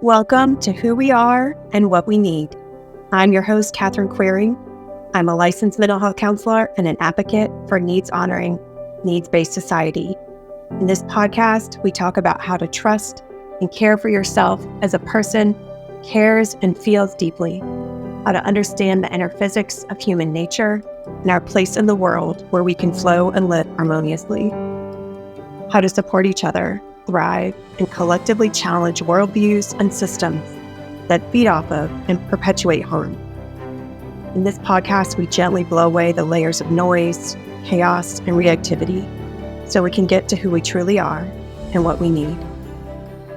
Welcome to Who We Are and What We Need. I'm your host, Catherine Queering. I'm a licensed mental health counselor and an advocate for needs-honoring, needs-based society. In this podcast, we talk about how to trust and care for yourself as a person who cares and feels deeply, how to understand the inner physics of human nature and our place in the world where we can flow and live harmoniously, how to support each other, thrive, and collectively challenge worldviews and systems that feed off of and perpetuate harm. In this podcast, we gently blow away the layers of noise, chaos, and reactivity so we can get to who we truly are and what we need.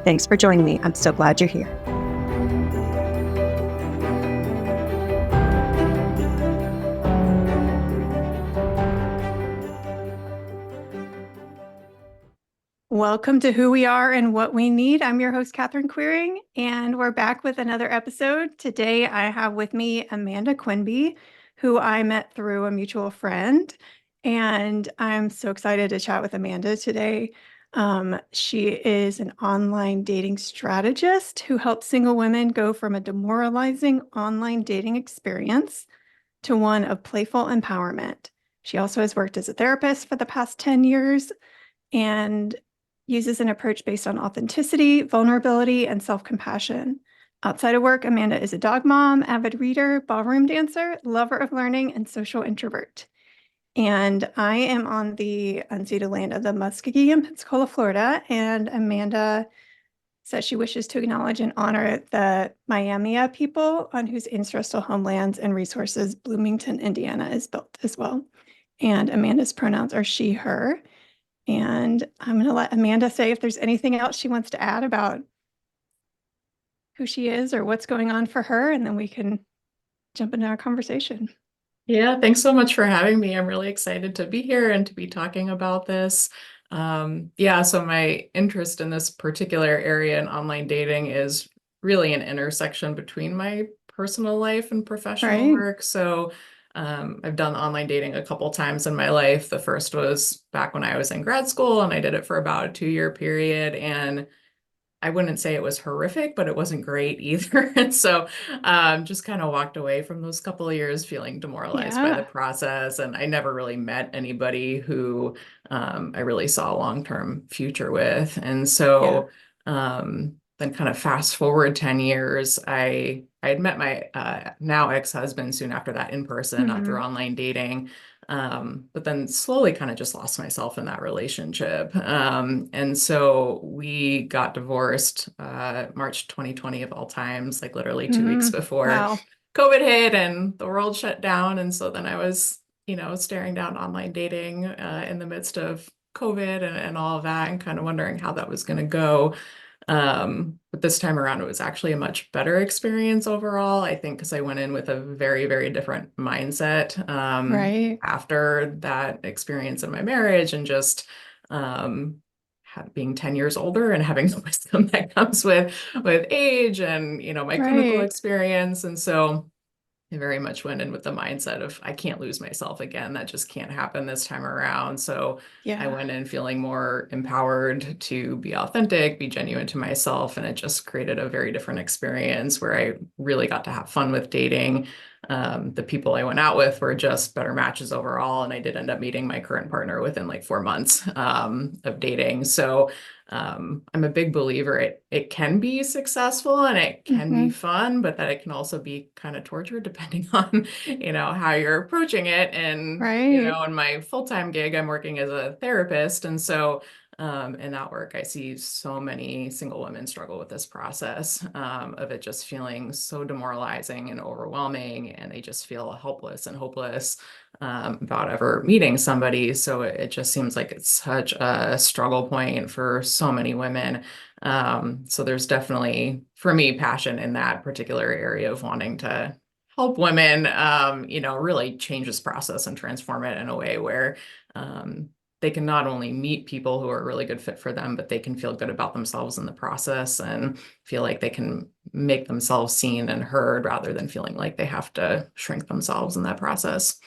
Thanks for joining me. I'm so glad you're here. Welcome to Who We Are and What We Need. I'm your host, Catherine Queering, and we're back with another episode. Today, I have with me Amanda Quinby, who I met through a mutual friend, and I'm so excited to chat with Amanda today. She is an online dating strategist who helps single women go from a demoralizing online dating experience to one of playful empowerment. She also has worked as a therapist for the past 10 years and uses an approach based on authenticity, vulnerability, and self-compassion. Outside of work, Amanda is a dog mom, avid reader, ballroom dancer, lover of learning, and social introvert. And I am on the unceded land of the Muskogee in Pensacola, Florida, and Amanda says she wishes to acknowledge and honor the Miami people on whose ancestral homelands and resources Bloomington, Indiana is built as well. And Amanda's pronouns are she, her. And I'm going to let Amanda say if there's anything else she wants to add about who she is or what's going on for her, and then we can jump into our conversation. Yeah, thanks so much for having me. I'm really excited to be here and to be talking about this. So my interest in this particular area in online dating is really an intersection between my personal life and professional work. So I've done online dating a couple times in my life. The first was back when I was in grad school, and I did it for about a 2-year period. And I wouldn't say it was horrific, but it wasn't great either. And so just kind of walked away from those couple of years feeling demoralized by the process. And I never really met anybody who I really saw a long-term future with. And so then kind of fast forward 10 years, I had met my now ex-husband soon after that in person, not through online dating. But then slowly kind of just lost myself in that relationship. And so we got divorced March 2020 of all times, like literally 2 weeks before COVID hit and the world shut down. And so then I was, staring down online dating in the midst of COVID and all of that, and kind of wondering how that was going to go. But this time around, it was actually a much better experience overall, I think, because I went in with a very, very different mindset after that experience in my marriage, and just being 10 years older and having the wisdom that comes with age and, my clinical experience. And so I very much went in with the mindset of I can't lose myself again. That just can't happen this time around. So I went in feeling more empowered to be authentic, be genuine to myself. And it just created a very different experience where I really got to have fun with dating. The people I went out with were just better matches overall. And I did end up meeting my current partner within like 4 months of dating. So I'm a big believer it can be successful and it can be fun, but that it can also be kind of torture depending on, how you're approaching it. And, in my full-time gig, I'm working as a therapist. And so in that work, I see so many single women struggle with this process of it just feeling so demoralizing and overwhelming, and they just feel helpless and hopeless about ever meeting somebody. So it just seems like it's such a struggle point for so many women. So there's definitely, for me, passion in that particular area of wanting to help women, really change this process and transform it in a way where they can not only meet people who are a really good fit for them, but they can feel good about themselves in the process and feel like they can make themselves seen and heard rather than feeling like they have to shrink themselves in that process.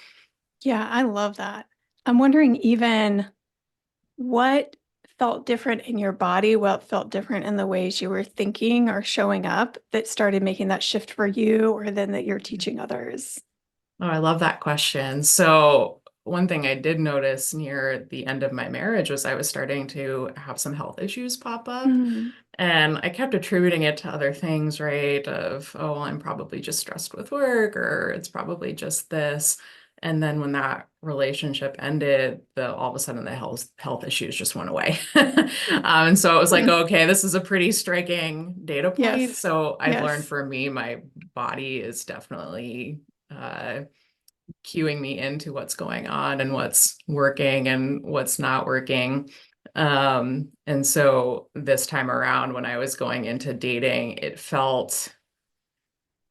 Yeah, I love that. I'm wondering even what felt different in your body, what felt different in the ways you were thinking or showing up that started making that shift for you, or then that you're teaching others? Oh, I love that question. So, one thing I did notice near the end of my marriage was I was starting to have some health issues pop up. Mm, And I kept attributing it to other things, right? Of, oh, I'm probably just stressed with work, or it's probably just this. And then when that relationship ended, the all of a sudden the health issues just went away. And so it was like, mm. okay, this is a pretty striking data point. Yes. So I've learned Yes. for me, my body is definitely cueing me into what's going on and what's working and what's not working. And so this time around, when I was going into dating,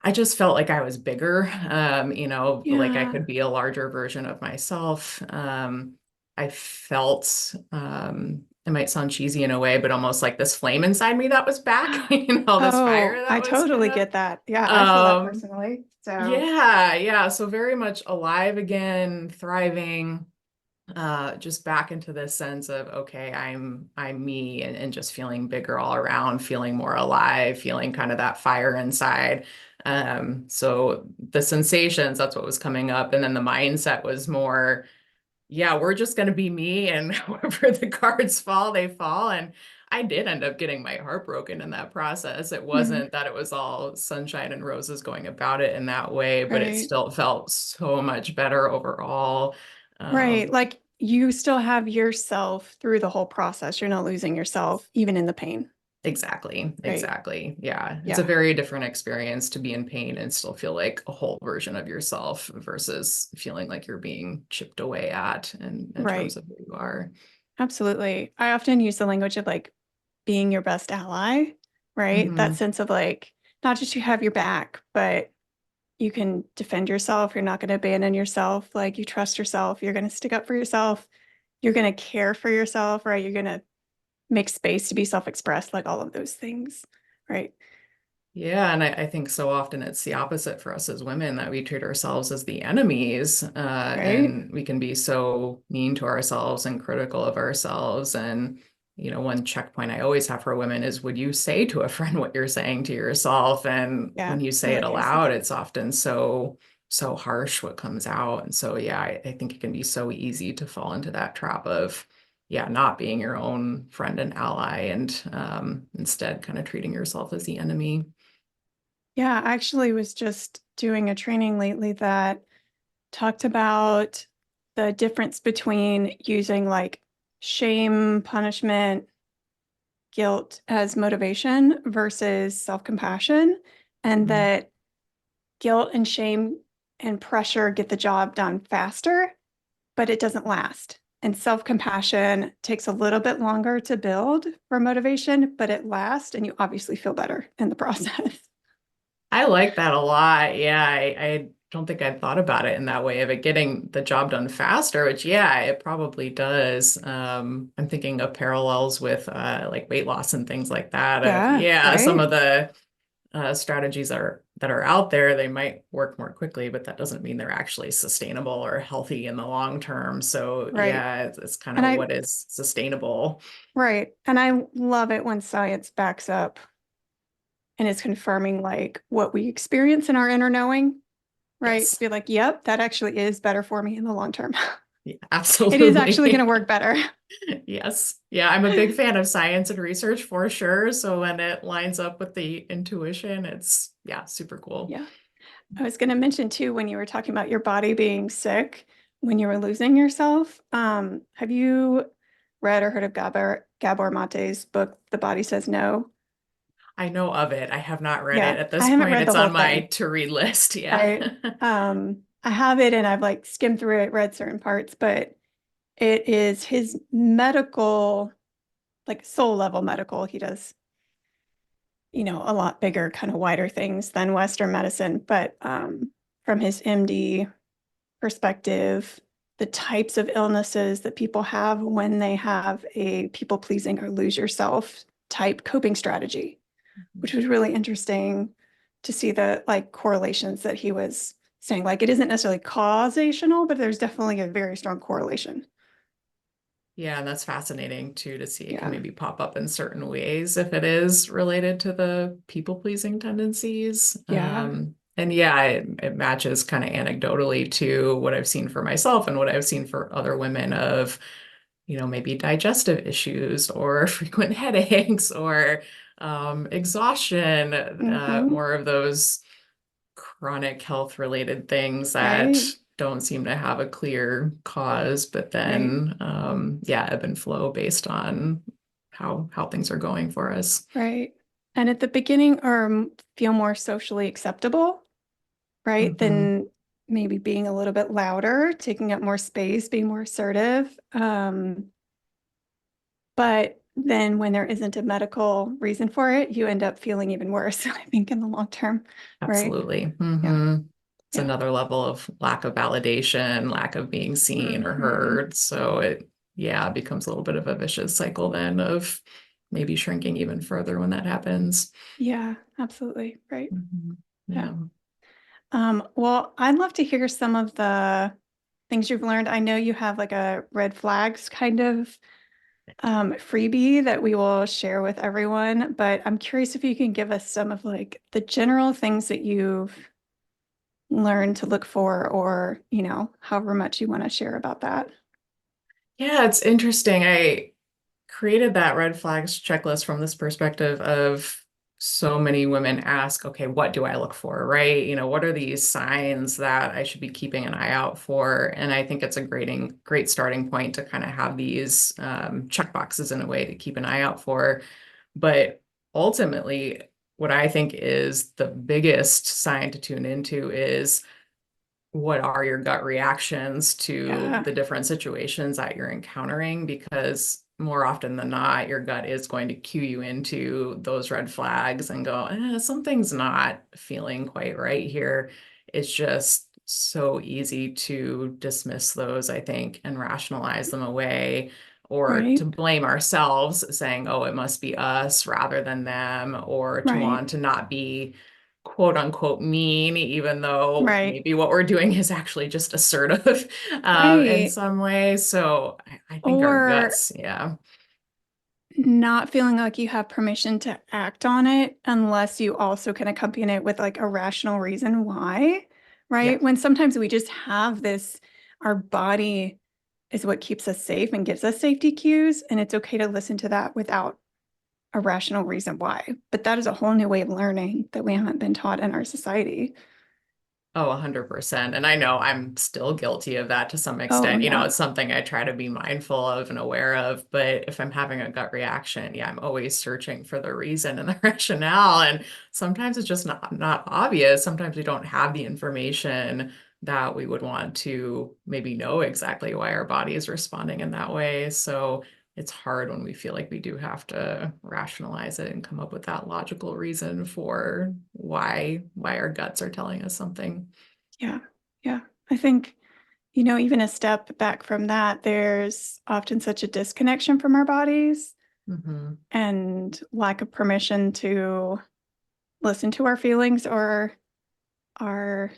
I just felt like I was bigger, like I Yeah. could be a larger version of myself. I felt, it might sound cheesy in a way, but almost like this flame inside me that was back, this fire Oh, I that was kind totally of, get that. Yeah, I feel that um, personally. So, yeah, yeah. So very much alive again, thriving, just back into this sense of, okay, I'm me and just feeling bigger all around, feeling more alive, feeling kind of that fire inside. So the sensations, that's what was coming up. And then the mindset was more, yeah, we're just going to be me, and however the cards fall, they fall. And I did end up getting my heart broken in that process. It mm, wasn't that it was all sunshine and roses going about it in that way, but it right. still felt so much better overall. Right. Um, Like you still have yourself through the whole process. You're not losing yourself, even in the pain. exactly, Right. exactly. Yeah, it's a Yeah. very different experience to be in pain and still feel like a whole version of yourself versus feeling like you're being chipped away at in terms Right. of who you are. Absolutely. I often use the language of like being your best ally, right? That Hmm. sense of like, not just you have your back, but you can defend yourself. You're not going to abandon yourself. Like you trust yourself. You're going to stick up for yourself. You're going to care for yourself, right? You're going to make space to be self-expressed, like all of those things, right? Yeah, and I think so often it's the opposite for us as women that we treat ourselves as the enemies, Right? and we can be so mean to ourselves and critical of ourselves. And, one checkpoint I always have for women is, would you say to a friend what you're saying to yourself? And Yeah, when you say it nobody has to aloud, do. it's often so harsh what comes out. And so, yeah, I think it can be so easy to fall into that trap of, yeah, not being your own friend and ally, and instead kind of treating yourself as the enemy. Yeah, I actually was just doing a training lately that talked about the difference between using like shame, punishment, guilt as motivation versus self-compassion, and Mhm. that guilt and shame and pressure get the job done faster, but it doesn't last. And self-compassion takes a little bit longer to build for motivation, but it lasts, and you obviously feel better in the process. I like that a lot. Yeah, I don't think I'd thought about it in that way of it getting the job done faster, which yeah, it probably does. I'm thinking of parallels with like weight loss and things like that. Of Yeah, yeah, some right, of the strategies that are out there, they might work more quickly, but that doesn't mean they're actually sustainable or healthy in the long term. So right. yeah, it's kind And of I, what is sustainable. right. And I love it when science backs up and is confirming like what we experience in our inner knowing, right? To Yes. be like, yep, that actually is better for me in the long term. Yeah, It is actually going to absolutely. work better. Yes. Yeah, I'm a big fan of science and research for sure. So when it lines up with the intuition, it's yeah, super cool. Yeah. I was going to mention too, when you were talking about your body being sick, when you were losing yourself, have you read or heard of Gabor Mate's book, The Body Says No? I know of it. I have not read it Yeah, at I this haven't point. read the It's whole on my thing. to read list. Yeah. I I have it and I've like skimmed through it, read certain parts, but it is his medical, like soul level medical. He does, a lot bigger, kind of wider things than Western medicine, but from his MD perspective, the types of illnesses that people have when they have a people pleasing or lose yourself type coping strategy, which was really interesting to see the like correlations that he was saying. Like it isn't necessarily causational, but there's definitely a very strong correlation. Yeah, and that's fascinating too to see it can Yeah. maybe pop up in certain ways if it is related to the people-pleasing tendencies. Yeah. And yeah, it matches kind of anecdotally to what I've seen for myself and what I've seen for other women of, maybe digestive issues or frequent headaches or exhaustion, Hmm. more of those chronic health related things that Right. don't seem to have a clear cause, but Right. then yeah, ebb and flow based on how things are going for us. Right. And at the beginning, or feel more socially acceptable, right? Hmm. Than maybe being a little bit louder, taking up more space, being more assertive. But then when there isn't a medical reason for it, you end up feeling even worse, I think, in the long term, right? Absolutely. Yeah. It's Yeah. another level of lack of validation, lack of being seen or Hmm. heard. So it, yeah, becomes a little bit of a vicious cycle then of maybe shrinking even further when that happens. Yeah, absolutely. Right. Yeah. Yeah. Well, I'd love to hear some of the things you've learned. I know you have like a red flags kind of freebie that we will share with everyone, but I'm curious if you can give us some of like the general things that you've learned to look for, or, however much you want to share about that. Yeah, it's interesting. I created that red flags checklist from this perspective of so many women ask, okay, what do I look for, right? What are these signs that I should be keeping an eye out for? And I think it's a great starting point to kind of have these check boxes in a way to keep an eye out for. But ultimately, what I think is the biggest sign to tune into is what are your gut reactions to Yeah, the different situations that you're encountering? Because more often than not, your gut is going to cue you into those red flags and go, something's not feeling quite right here. It's just so easy to dismiss those, I think, and rationalize them away or to right, blame ourselves, saying, oh, it must be us rather than them, or to right, want to not be quote unquote mean, even though right, maybe what we're doing is actually just assertive in right. some way. So I think our Or guts, yeah. not feeling like you have permission to act on it unless you also can accompany it with like a rational reason why, right? Yep. When sometimes we just have this, our body is what keeps us safe and gives us safety cues, and it's okay to listen to that without a rational reason why. But that is a whole new way of learning that we haven't been taught in our society. Oh, 100%. And I know I'm still guilty of that to some Oh, extent. yeah. It's something I try to be mindful of and aware of. But if I'm having a gut reaction, yeah, I'm always searching for the reason and the rationale. And sometimes it's just not obvious. Sometimes we don't have the information that we would want to maybe know exactly why our body is responding in that way. So it's hard when we feel like we do have to rationalize it and come up with that logical reason for why our guts are telling us something. Yeah. Yeah. I think, even a step back from that, there's often such a disconnection from our bodies Hmm. and lack of permission to listen to our feelings or our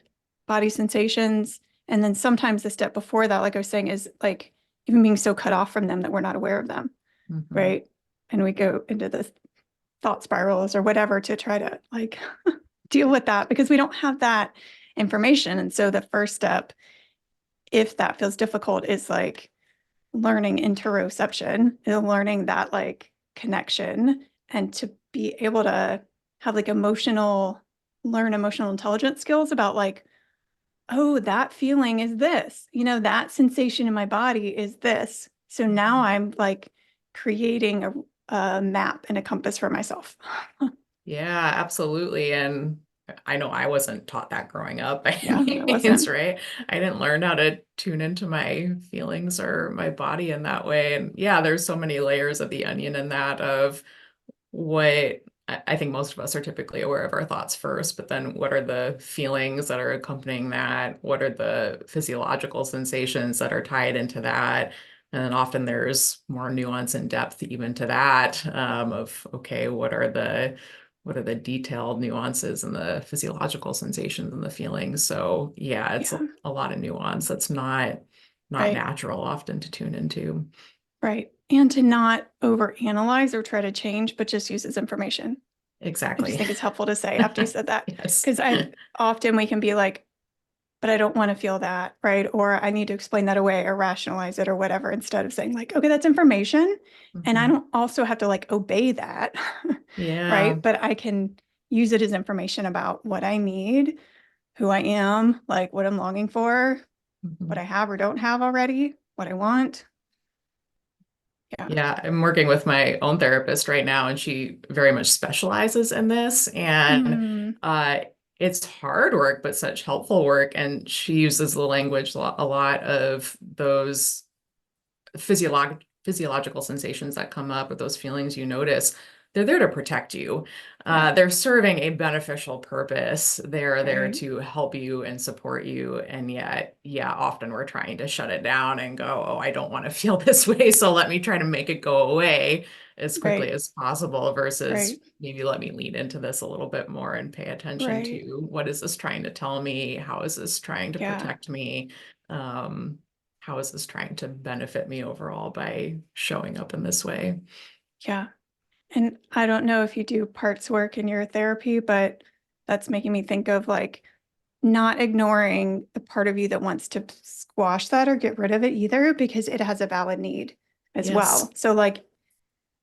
body sensations. And then sometimes the step before that, like I was saying, is like even being so cut off from them that we're not aware of them, Hmm. right? And we go into the thought spirals or whatever to try to like deal with that because we don't have that information. And so the first step, if that feels difficult, is like learning interoception, is learning that like connection and to be able to have like learn emotional intelligence skills about like, oh, that feeling is this, that sensation in my body is this. So now Hmm. I'm like creating a map and a compass for myself. Yeah, absolutely. And I know I wasn't taught that growing up by Yeah, any I means, wasn't. right? I didn't learn how to tune into my feelings or my body in that way. And yeah, there's so many layers of the onion in that of what I think most of us are typically aware of our thoughts first, but then what are the feelings that are accompanying that? What are the physiological sensations that are tied into that? And then often there's more nuance and depth even to that of, okay, what are the detailed nuances and the physiological sensations and the feelings? So yeah, it's Yeah, a lot of nuance that's not right, natural often to tune into. Right. And to not overanalyze or try to change, but just use as information. I just Exactly. think it's helpful to say after you said that, Yes. because I often we can be like, but I don't want to feel that, right? Or I need to explain that away or rationalize it or whatever, instead of saying like, okay, that's information. And I Mhm. don't also have to like obey that, Yeah. right? But I can use it as information about what I need, who I am, like what I'm longing for, what I Mhm. have or don't have already, what I want. Yeah. Yeah, I'm working with my own therapist right now, and she very much specializes in this. And Mm, uh, it's hard work, but such helpful work. And she uses the language a lot of those physiological sensations that come up, or those feelings you notice. They're there to protect you. yeah. They're serving a beneficial purpose. They're there Right. to help you and support you. And yet, yeah, often we're trying to shut it down and go, oh, I don't want to feel this way, so let me try to make it go away as quickly Right. as possible, versus Right. maybe let me lean into this a little bit more and pay attention Right. to what is this trying to tell me? How is this trying to Yeah. protect me? Um, how is this trying to benefit me overall by showing up in this way? Yeah. And I don't know if you do parts work in your therapy, but that's making me think of like not ignoring the part of you that wants to squash that or get rid of it either, because it has a valid need as Yes. well. So, like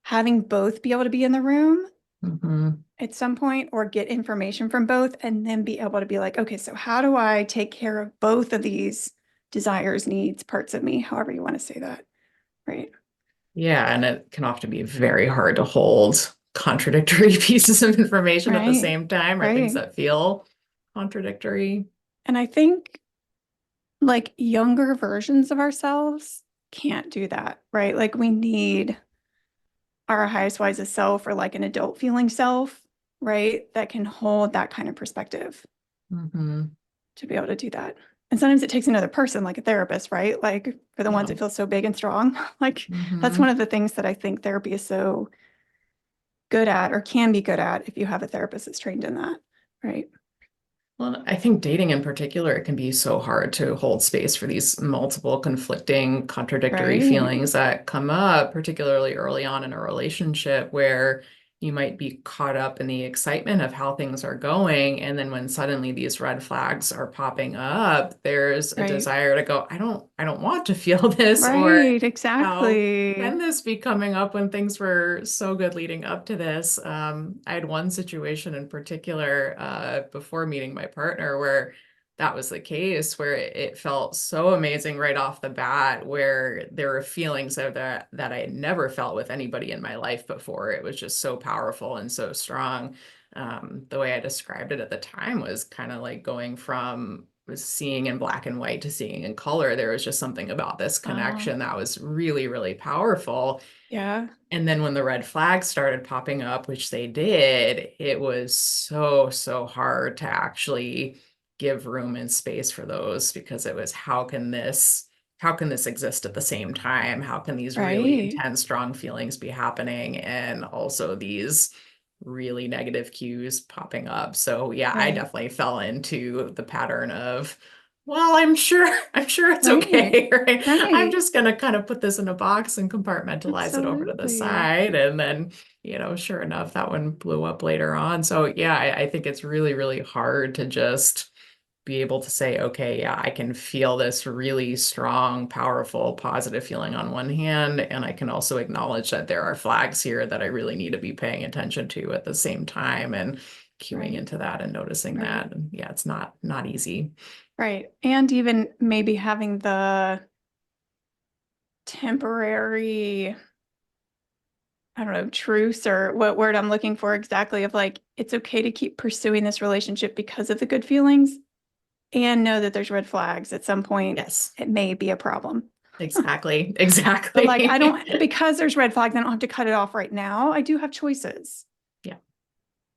having both be able to be in the room Hmm. at some point or get information from both and then be able to be like, okay, so how do I take care of both of these desires, needs, parts of me, however you want to say that. Right. Yeah, and it can often be very hard to hold contradictory pieces of information at the Right. same time, or things Right. that feel contradictory. And I think like younger versions of ourselves can't do that, right? Like we need our highest, wisest self or like an adult feeling self, right? That can hold that kind of perspective Hmm. to be able to do that. And sometimes it takes another person, like a therapist, right? Like for the ones Yeah. that feel so big and strong. Like that's one Hmm. of the things that I think therapy is so good at or can be good at if you have a therapist that's trained in that, right? Well, I think dating in particular, it can be so hard to hold space for these multiple conflicting, contradictory Right, feelings that come up, particularly early on in a relationship where you might be caught up in the excitement of how things are going. And then when suddenly these red flags are popping up, there's a right, desire to go, I don't want to feel this, or right, how can exactly. this be coming up when things were so good leading up to this? I had one situation in particular before meeting my partner where that was the case, where it felt so amazing right off the bat, where there were feelings of that I had never felt with anybody in my life before. It was just so powerful and so strong. The way I described it at the time was kind of like going from was seeing in black and white to seeing in color. There was just something about this Oh, connection that was really, really powerful. yeah, And then when the red flags started popping up, which they did, it was so, so hard to actually give room and space for those, because it was how can this exist at the same time? How can these really right, intense, strong feelings be happening and also these really negative cues popping up? So yeah, I right, definitely fell into the pattern of, well, I'm sure it's right, okay, right? I'm right. just gonna kind of put this in a box and compartmentalize it over to the Absolutely. side. And then, sure enough, that one blew up later on. So yeah, I think it's really, really hard to just be able to say, okay, yeah, I can feel this really strong, powerful, positive feeling on one hand, and I can also acknowledge that there are flags here that I really need to be paying attention to at the same time, and cueing Right, into that and noticing right, that. And yeah, it's not easy. right. And even maybe having the temporary, I don't know, truce or what word I'm looking for exactly of like, it's okay to keep pursuing this relationship because of the good feelings and know that there's red flags at some point. Yes, It may be a problem. exactly, But like, I exactly. don't, because there's red flags, I don't have to cut it off right now. I do have choices. Yeah.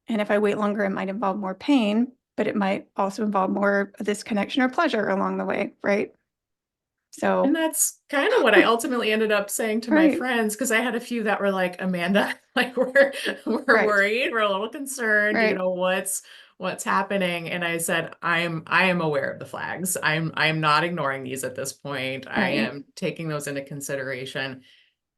And if I wait longer, it might involve more pain, but it might also involve more of this connection or pleasure along the way. Right. And So, that's kind of what I ultimately ended up saying to my right, friends, because I had a few that were like, Amanda, like we're right, worried, we're a little concerned, right, what's happening. And I said, I am aware of the flags. I'm not ignoring these at this point. I right, am taking those into consideration.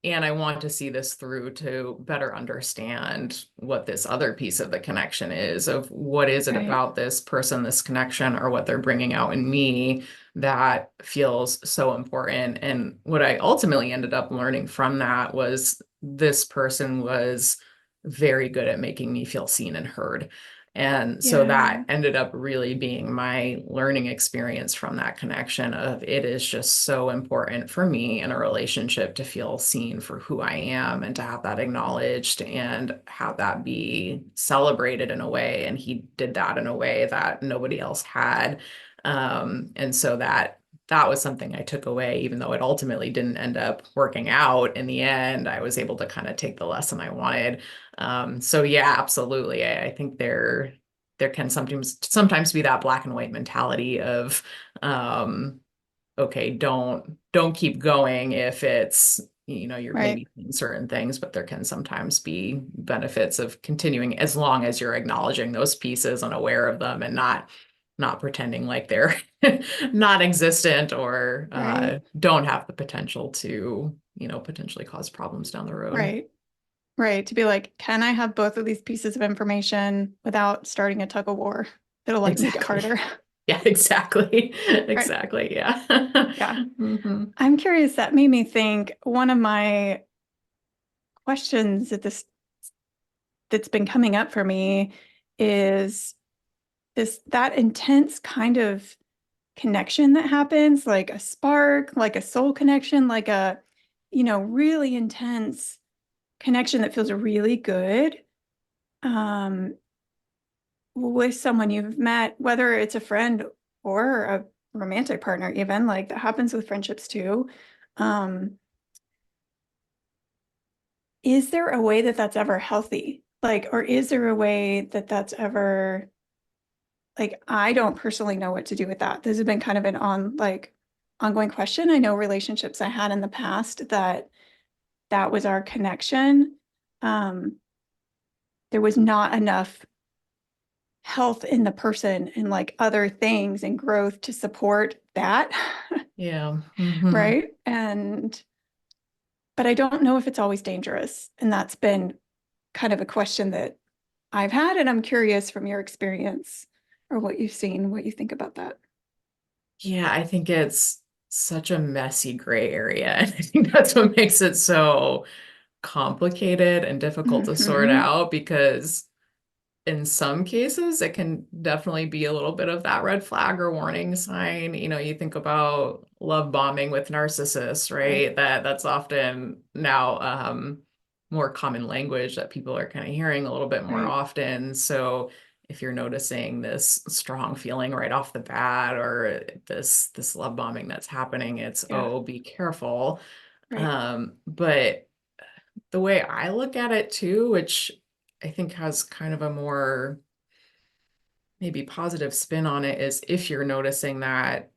and I want to see this through to better understand what this other piece of the connection is, of what is it Right. about this person, this connection, or what they're bringing out in me that feels so important. And what I ultimately ended up learning from that was this person was very good at making me feel seen and heard. And so Yeah. that ended up really being my learning experience from that connection of it is just so important for me in a relationship to feel seen for who I am and to have that acknowledged and have that be celebrated in a way. And he did that in a way that nobody else had. And so that was something I took away, even though it ultimately didn't end up working out in the end. I was able to kind of take the lesson I wanted. So yeah, absolutely. I think there can sometimes be that black and white mentality of okay, don't keep going if it's you're Right. maybe seeing certain things, but there can sometimes be benefits of continuing as long as you're acknowledging those pieces and aware of them and not pretending like they're not existent or Right. don't have the potential to potentially cause problems down the road. Right. Right. To be like, can I have both of these pieces of information without starting a tug of war? It'll like make it Exactly. harder. Yeah, exactly. Right. Exactly. Yeah. Yeah. hmm I'm curious. That made me think one of my questions that's been coming up for me is that intense kind of connection that happens, like a spark, like a soul connection, like a, really intense connection that feels really good. Um, with someone you've met, whether it's a friend or a romantic partner, even like that happens with friendships too. Um, is there a way that that's ever healthy? Like, or is there a way that that's ever like, I don't personally know what to do with that. This has been kind of an ongoing question. I know relationships I had in the past that was our connection. Um, there was not enough health in the person and like other things and growth to support that. Yeah. hmm Right. But I don't know if it's always dangerous. And that's been kind of a question that I've had. And I'm curious from your experience or what you've seen, what you think about that. Yeah, I think it's such a messy gray area. And I think that's what makes it so complicated and difficult to sort Hmm. out because in some cases, it can definitely be a little bit of that red flag or warning sign. You think about love bombing with narcissists, Right. right? That's often now more common language that people are kind of hearing a little bit more Right. often. So if you're noticing this strong feeling right off the bat or this love bombing that's happening, it's Yeah. oh, be careful. Right. But the way I look at it too, which I think has kind of a more maybe positive spin on it, is if you're noticing that,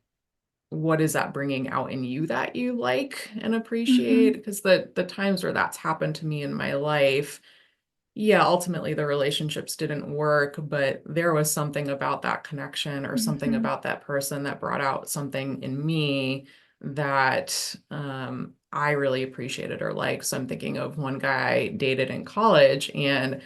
what is that bringing out in you that you like and appreciate? Hmm. Because the times where that's happened to me in my life, yeah, ultimately the relationships didn't work, but there was something about that connection or something Hmm. about that person that brought out something in me that I really appreciated or liked. So I'm thinking of one guy I dated in college, and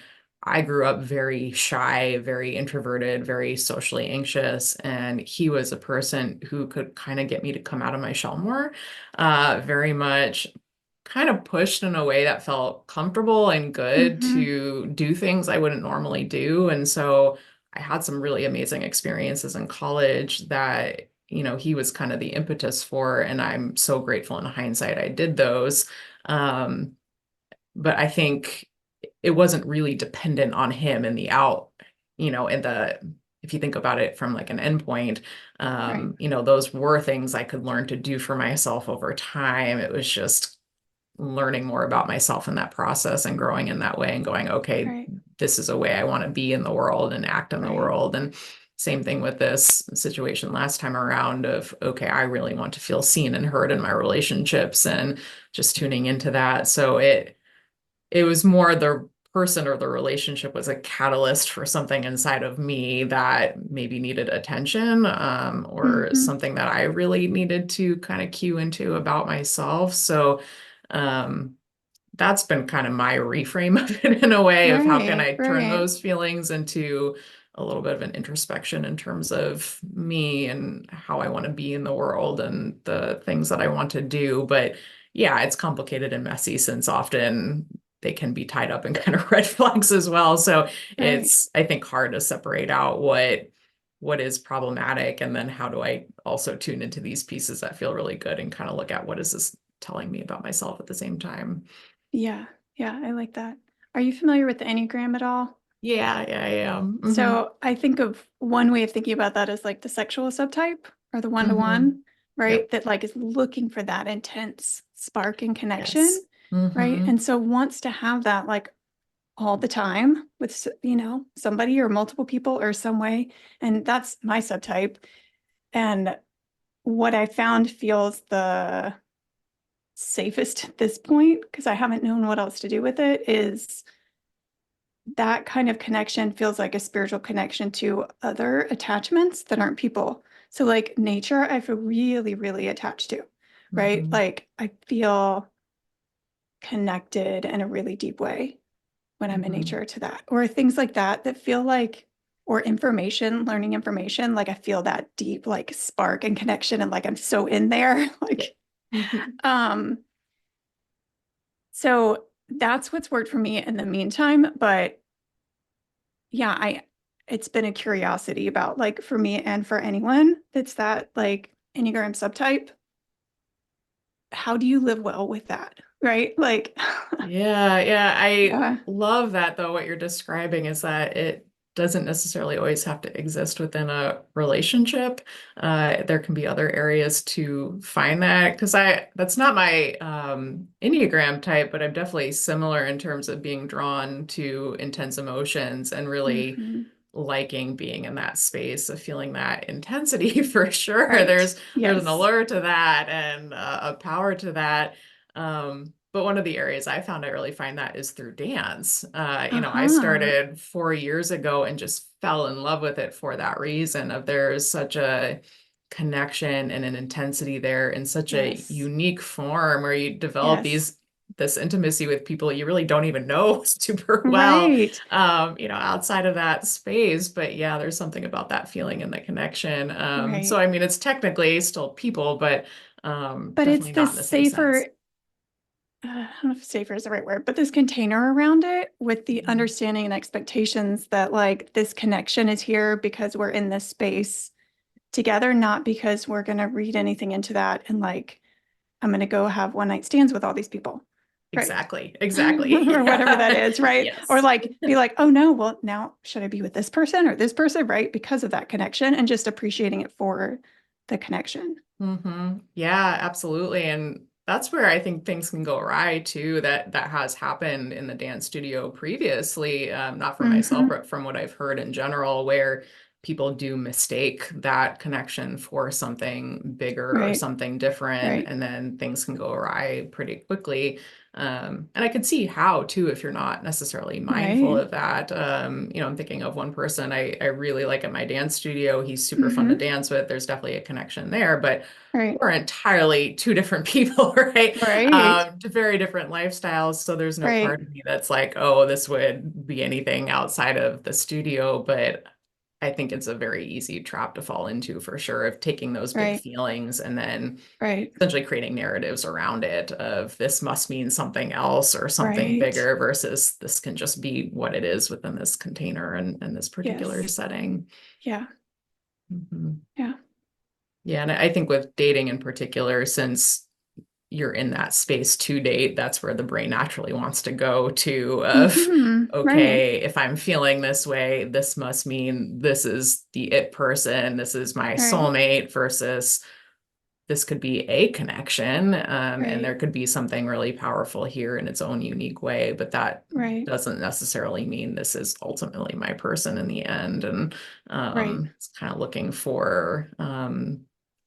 I grew up very shy, very introverted, very socially anxious, and he was a person who could kind of get me to come out of my shell more, very much kind of pushed in a way that felt comfortable and good Hmm. to do things I wouldn't normally do. And so I had some really amazing experiences in college that, he was kind of the impetus for, and I'm so grateful in hindsight I did those. Um, but I think it wasn't really dependent on him in the out, in the if you think about it from like an endpoint, Right. those were things I could learn to do for myself over time. It was just learning more about myself in that process and growing in that way and going, okay, Right. this is a way I want to be in the world and act in the Right. world. And same thing with this situation last time around of, okay, I really want to feel seen and heard in my relationships and just tuning into that. So it was more the person or the relationship was a catalyst for something inside of me that maybe needed attention, or Hmm. something that I really needed to kind of cue into about myself. So that's been kind of my reframe of it in a way of how can Right, I turn right, those feelings into a little bit of an introspection in terms of me and how I want to be in the world and the things that I want to do. But yeah, it's complicated and messy since often they can be tied up in kind of red flags as well. So right. it's, I think, hard to separate out what is problematic and then how do I also tune into these pieces that feel really good and kind of look at what is this telling me about myself at the same time. Yeah, yeah, I like that. Are you familiar with the Enneagram at all? Yeah, yeah, I am. So I think of one way of thinking about that as like the sexual subtype or the one-to-one, right? Yep. That like is looking for that intense spark and connection, Yes. right? And so wants to have that like all the time with, somebody or multiple people or some way. And that's my subtype. And what I found feels the safest at this point, because I haven't known what else to do with it, is that kind of connection feels like a spiritual connection to other attachments that aren't people. So, like nature, I feel really, really attached to, right? hmm Like, I feel connected in a really deep way when I'm in hmm nature to that, or things like that that feel like, or information, learning information, like I feel that deep, like spark and connection, and like I'm so in there. Yep. Like, hmm um, so that's what's worked for me in the meantime. But yeah, it's been a curiosity about like for me and for anyone that's that like Enneagram subtype, how do you live well with that? Right? Like, Yeah, yeah. I yeah, love that though. What you're describing is that it doesn't necessarily always have to exist within a relationship. There can be other areas to find that because that's not my Enneagram type, but I'm definitely similar in terms of being drawn to intense emotions and really hmm, liking being in that space of feeling that intensity for sure. right. There's an Yes. allure to that and a power to that. But one of the areas I found I really find that is through dance. I Uh-huh. started 4 years ago and just fell in love with it for that reason of there's such a connection and an intensity there in such a Yes. unique form where you develop Yes. this intimacy with people you really don't even know super well, Right. outside of that space. But yeah, there's something about that feeling and the connection. So Right. I mean, it's technically still people, but But it's definitely not this in the same safer, sense. I don't know if safer is the right word, but this container around it with the Mhm. understanding and expectations that like this connection is here because we're in this space together, not because we're going to read anything into that and like, I'm going to go have one night stands with all these people. Right. Exactly. Exactly. Or whatever that Yeah. is. Right. Or Yes. like be like, oh no, well, now should I be with this person or this person? Right. Because of that connection and just appreciating it for the connection. Yeah, absolutely. And that's where I think things can go awry too. That has happened in the dance studio previously, not for myself, Hmm. but from what I've heard in general, where people do mistake that connection for something bigger or Right. something different, Right. and then things can go awry pretty quickly. And I could see how too, if you're not necessarily mindful Right. of that. I'm thinking of one person I really like at my dance studio. He's super fun to Hmm. dance with. There's definitely a connection there, but Right. we're entirely two different people, right? Right. Very different lifestyles. So there's no Right. part of me that's like, oh, this would be anything outside of the studio. But I think it's a very easy trap to fall into for sure of taking those big Right. feelings and then Right. essentially creating narratives around it of this must mean something else or something Right. bigger versus this can just be what it is within this container and this particular Yes. setting. Yeah. Mhm. Yeah. Yeah, and I think with dating in particular, since you're in that space to date, that's where the brain naturally wants to go to of, Hmm. Right. okay, if I'm feeling this way, this must mean this is the it person, this is my Right. soulmate versus this could be a connection, and there Right. could be something really powerful here in its own unique way, but that Right. doesn't necessarily mean this is ultimately my person in the end. And Right. it's kind of looking for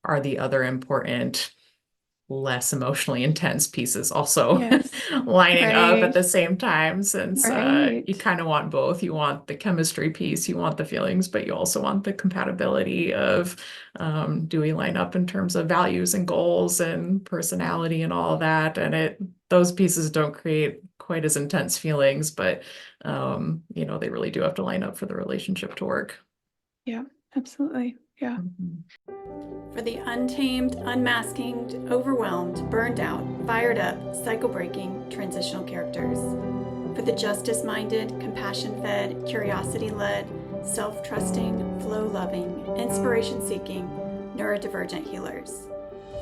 are the other important less emotionally intense pieces also Yes. lining up at Right. the same time, since you Right. kind of want both. You want the chemistry piece, you want the feelings, but you also want the compatibility of do we line up in terms of values and goals and personality and all of that. And those pieces don't create quite as intense feelings, but they really do have to line up for the relationship to work. Yeah, absolutely. Yeah. Mhm. For the untamed, unmasking, overwhelmed, burned out, fired up, cycle breaking transitional characters. For the justice minded, compassion fed, curiosity led, self trusting, flow loving, inspiration seeking, neurodivergent healers.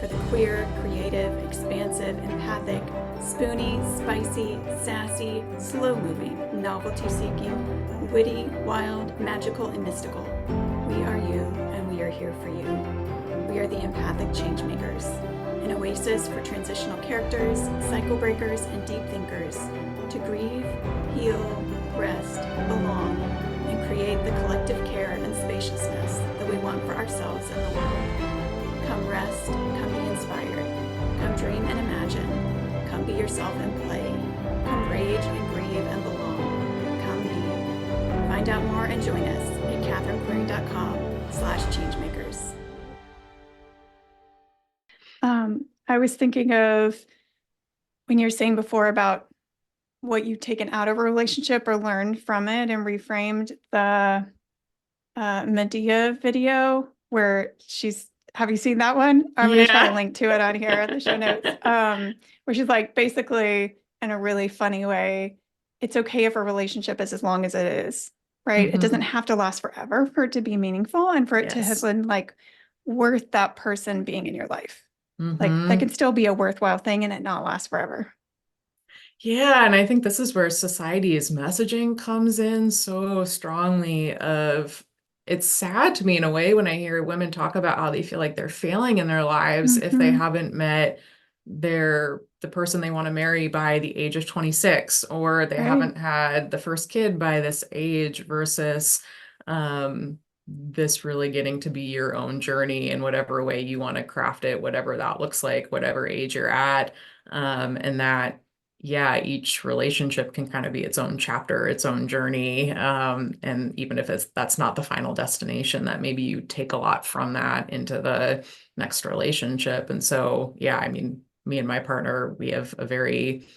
For the queer, creative, expansive, empathic, spoony, spicy, sassy, slow moving, novelty seeking, witty, wild, magical, and mystical. We are you, and we are here for you. We are the empathic changemakers, an oasis for transitional characters, cycle breakers, and deep thinkers to grieve, heal, rest, belong, and create the collective care and spaciousness that we want for ourselves and the world. Come rest, come be inspired, come dream and imagine, come be yourself and play, come rage and grieve and belong, come be. Find out more and join us at catherinequery.com/changemakers. I was thinking of when you were saying before about what you've taken out of a relationship or learned from it, and reframed the Medea video where have you seen that one? I'm going to try to Yeah. link to it on here in the show notes. Where she's like, basically in a really funny way, it's okay if a relationship is as long as it is, right? It doesn't Mhm. have to last forever for it to be meaningful and for it to have Yes. been like worth that person being in your life. Like that Hmm. can still be a worthwhile thing and it not last forever. Yeah, and I think this is where society's messaging comes in so strongly of it's sad to me in a way when I hear women talk about how they feel like they're failing in their lives if they Mm-hmm. haven't met the person they want to marry by the age of 26, or they Right. haven't had the first kid by this age, versus this really getting to be your own journey in whatever way you want to craft it, whatever that looks like, whatever age you're at. And that, yeah, each relationship can kind of be its own chapter, its own journey. And even if that's not the final destination, that maybe you take a lot from that into the next relationship. And so, yeah, I mean, me and my partner, we have a very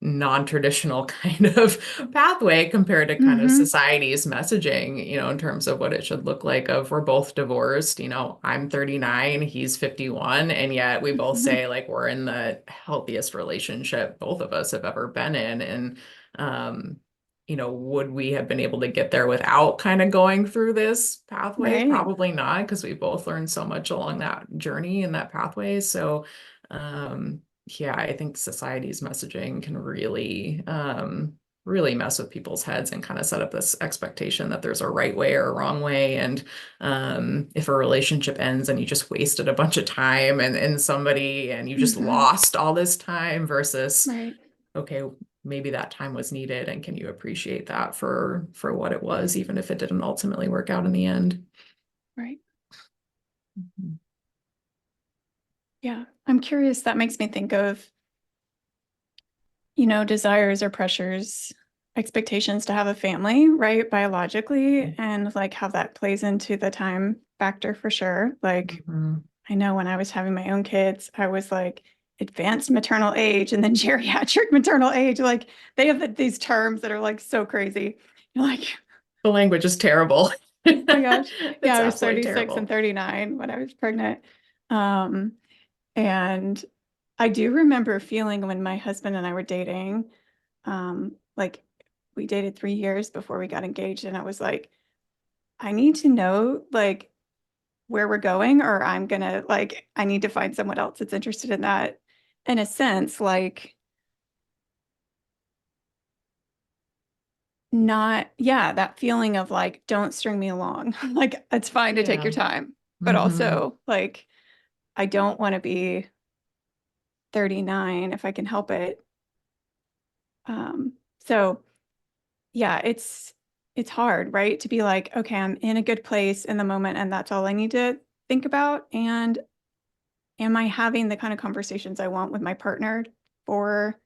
non-traditional kind of pathway compared to kind of Mm-hmm. society's messaging, in terms of what it should look like. Of we're both divorced, I'm 39, he's 51, and yet we both Mm-hmm. say like we're in the healthiest relationship both of us have ever been in. And um would we have been able to get there without kind of going through this pathway? Right. Probably not, because we both learned so much along that journey and that pathway. So yeah, I think society's messaging can really mess with people's heads and kind of set up this expectation that there's a right way or a wrong way. And if a relationship ends and you just wasted a bunch of time and somebody and you just Mm-hmm. lost all this time, versus, Right. okay, maybe that time was needed, and can you appreciate that for what it was, even if it didn't ultimately work out in the end. Right. Mhm. Yeah. I'm curious. That makes me think of, desires or pressures, expectations to have a family, right? Biologically, and like how that plays into the time factor for sure. Like, Mhm. I know when I was having my own kids, I was like advanced maternal age and then geriatric maternal age. Like, they have these terms that are like so crazy. You're like, The language is terrible. oh my gosh. Yeah, It's I was absolutely 36 and terrible. 39 when I was pregnant. Um, and I do remember feeling when my husband and I were dating, like we dated 3 years before we got engaged, and I was like, I need to know like where we're going, or I'm gonna like I need to find someone else that's interested in that. In a sense, like not, yeah, that feeling of like, don't string me along. Like it's fine to take Yeah. your time, but Hmm. also like I don't want to be 39 if I can help it. So yeah, it's hard, right? To be like, okay, I'm in a good place in the moment and that's all I need to think about. And am I having the kind of conversations I want with my partner for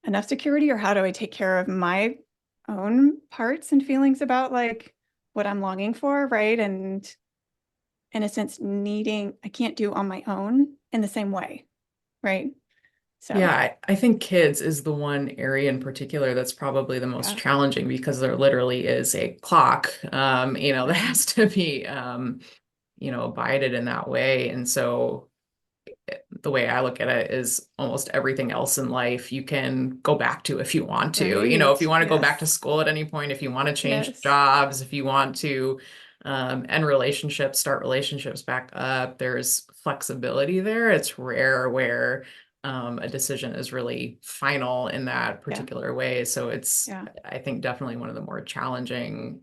enough security, or how do I take care of my own parts and feelings about like what I'm longing for, right? And in a sense, I can't do on my own in the same way, right? So, Yeah, I think kids is the one area in particular that's probably the most yeah, challenging because there literally is a clock, that right, has to be, abided in that way. And so the way I look at it is almost everything else in life you can go back to if you want to. If you right. want to go back to Yes, school at any point, if you want to change yes, jobs, if you want to end relationships, start relationships back up, there's flexibility there. It's rare where a decision is really final in that yeah, particular way. So it's, yeah, I think, definitely one of the more challenging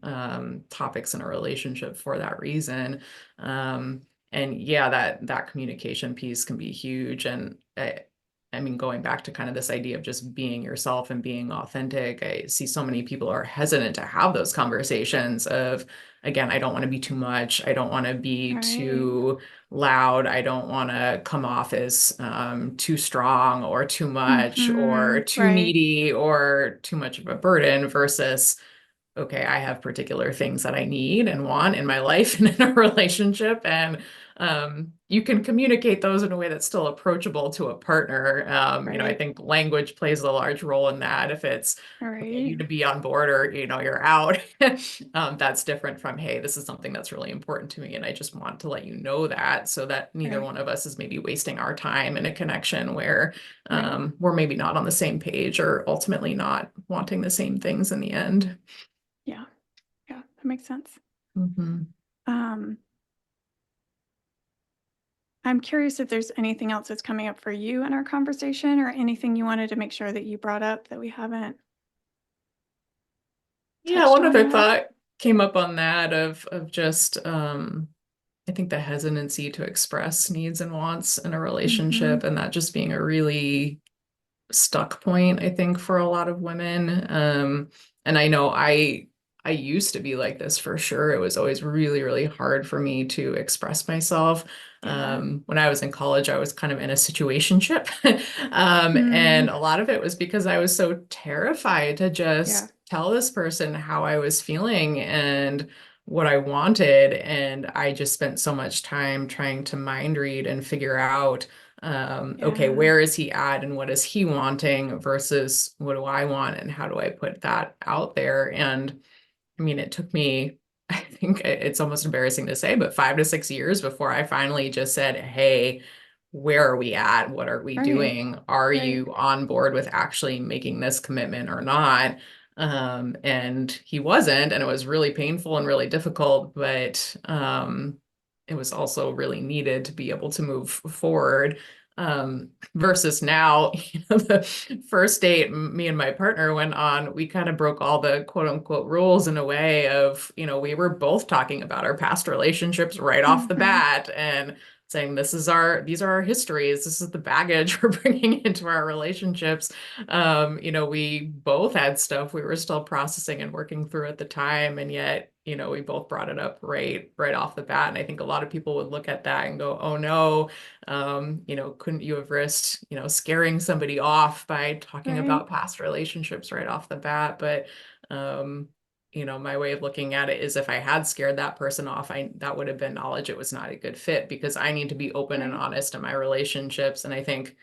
topics in a relationship for that reason. Um, and yeah, that communication piece can be huge. And I mean, going back to kind of this idea of just being yourself and being authentic, I see so many people are hesitant to have those conversations of, again, I don't want to be too much. I don't want to be right. too loud. I don't want to come off as too strong or too much or too Right, needy or too much of a burden versus okay, I have particular things that I need and want in my life and in a relationship. And you can communicate those in a way that's still approachable to a partner. I right, think language plays a large role in that. If it's, okay, right, you to be on board or, you're out, that's different from, hey, this is something that's really important to me. And I just want to let you know that so that neither right, one of us is maybe wasting our time in a connection where right. we're maybe not on the same page or ultimately not wanting the same things in the end. Yeah, yeah, that makes sense. Mhm. Um, I'm curious if there's anything else that's coming up for you in our conversation or anything you wanted to make sure that you brought up that we haven't Yeah, touched one on other yet. thought came up on that of just I think the hesitancy to express needs and wants in a Mm-hmm. relationship and that just being a really stuck point, I think, for a lot of women. And I know I used to be like this for sure. It was always really, really hard for me to express myself. Yeah. When I was in college, I was kind of in a situationship. And Mm, a lot of it was because I was so terrified to yeah. just tell this person how I was feeling and what I wanted. And I just spent so much time trying to mind read and figure out okay, Yeah. where is he at and what is he wanting versus what do I want and how do I put that out there? And I mean, it took me, I think it's almost embarrassing to say, but 5 to 6 years before I finally just said, hey, where are we at? What are we Right. doing? Are Right. you on board with actually making this commitment or not? And he wasn't, and it was really painful and really difficult, but it was also really needed to be able to move forward. Versus now, the first date me and my partner went on, we kind of broke all the quote unquote rules in a way of, we were both talking about our past relationships right off the Mm-hmm. bat and saying these are our histories, this is the baggage we're bringing into our relationships. We both had stuff we were still processing and working through at the time, and yet we both brought it up right off the bat. And I think a lot of people would look at that and go, oh no, couldn't you have risked, scaring somebody off by talking Right. about past relationships right off the bat? But, um, my way of looking at it is if I had scared that person off, that would have been knowledge it was not a good fit because I need to be open and Right. honest in my relationships. And I think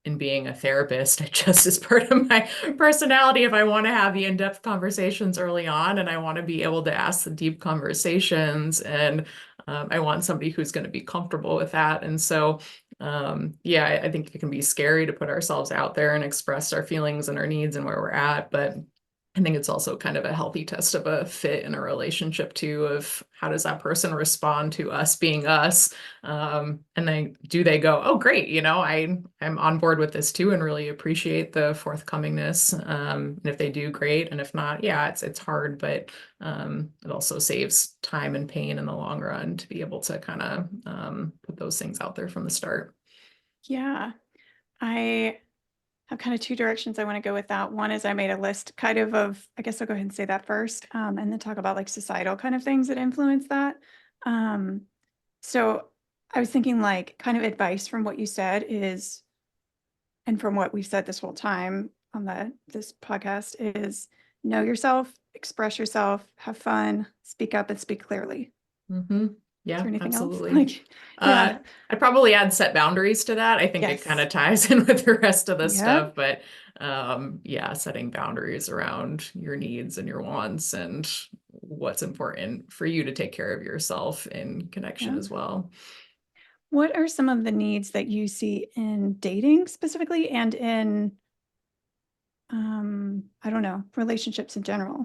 in being a therapist, it just is part of my personality. If I want to have the in-depth conversations early on and I want to be able to ask the deep conversations and I want somebody who's going to be comfortable with that. And so, yeah, I think it can be scary to put ourselves out there and express our feelings and our needs and where we're at. But I think it's also kind of a healthy test of a fit in a relationship too, of how does that person respond to us being us? And then do they go, oh, great, I'm on board with this too and really appreciate the forthcomingness. And if they do, great. And if not, yeah, it's hard, but it also saves time and pain in the long run to be able to kind of put those things out there from the start. Yeah. I have kind of two directions I want to go with that. One is I made a list I guess I'll go ahead and say that first, and then talk about like societal kind of things that influence that. Um, so I was thinking like kind of advice from what you said is, and from what we've said this whole time on this podcast is know yourself, express yourself, have fun, speak up and speak clearly. Mm-hmm. Is Yeah, there anything else? absolutely. Like, Uh, yeah, I'd probably add set boundaries to that. I think it kind yes. of ties in with the rest of the Yep. stuff, but yeah, setting boundaries around your needs and your wants and what's important for you to take care of yourself in connection Yep. as well. What are some of the needs that you see in dating specifically and in, I don't know, relationships in general?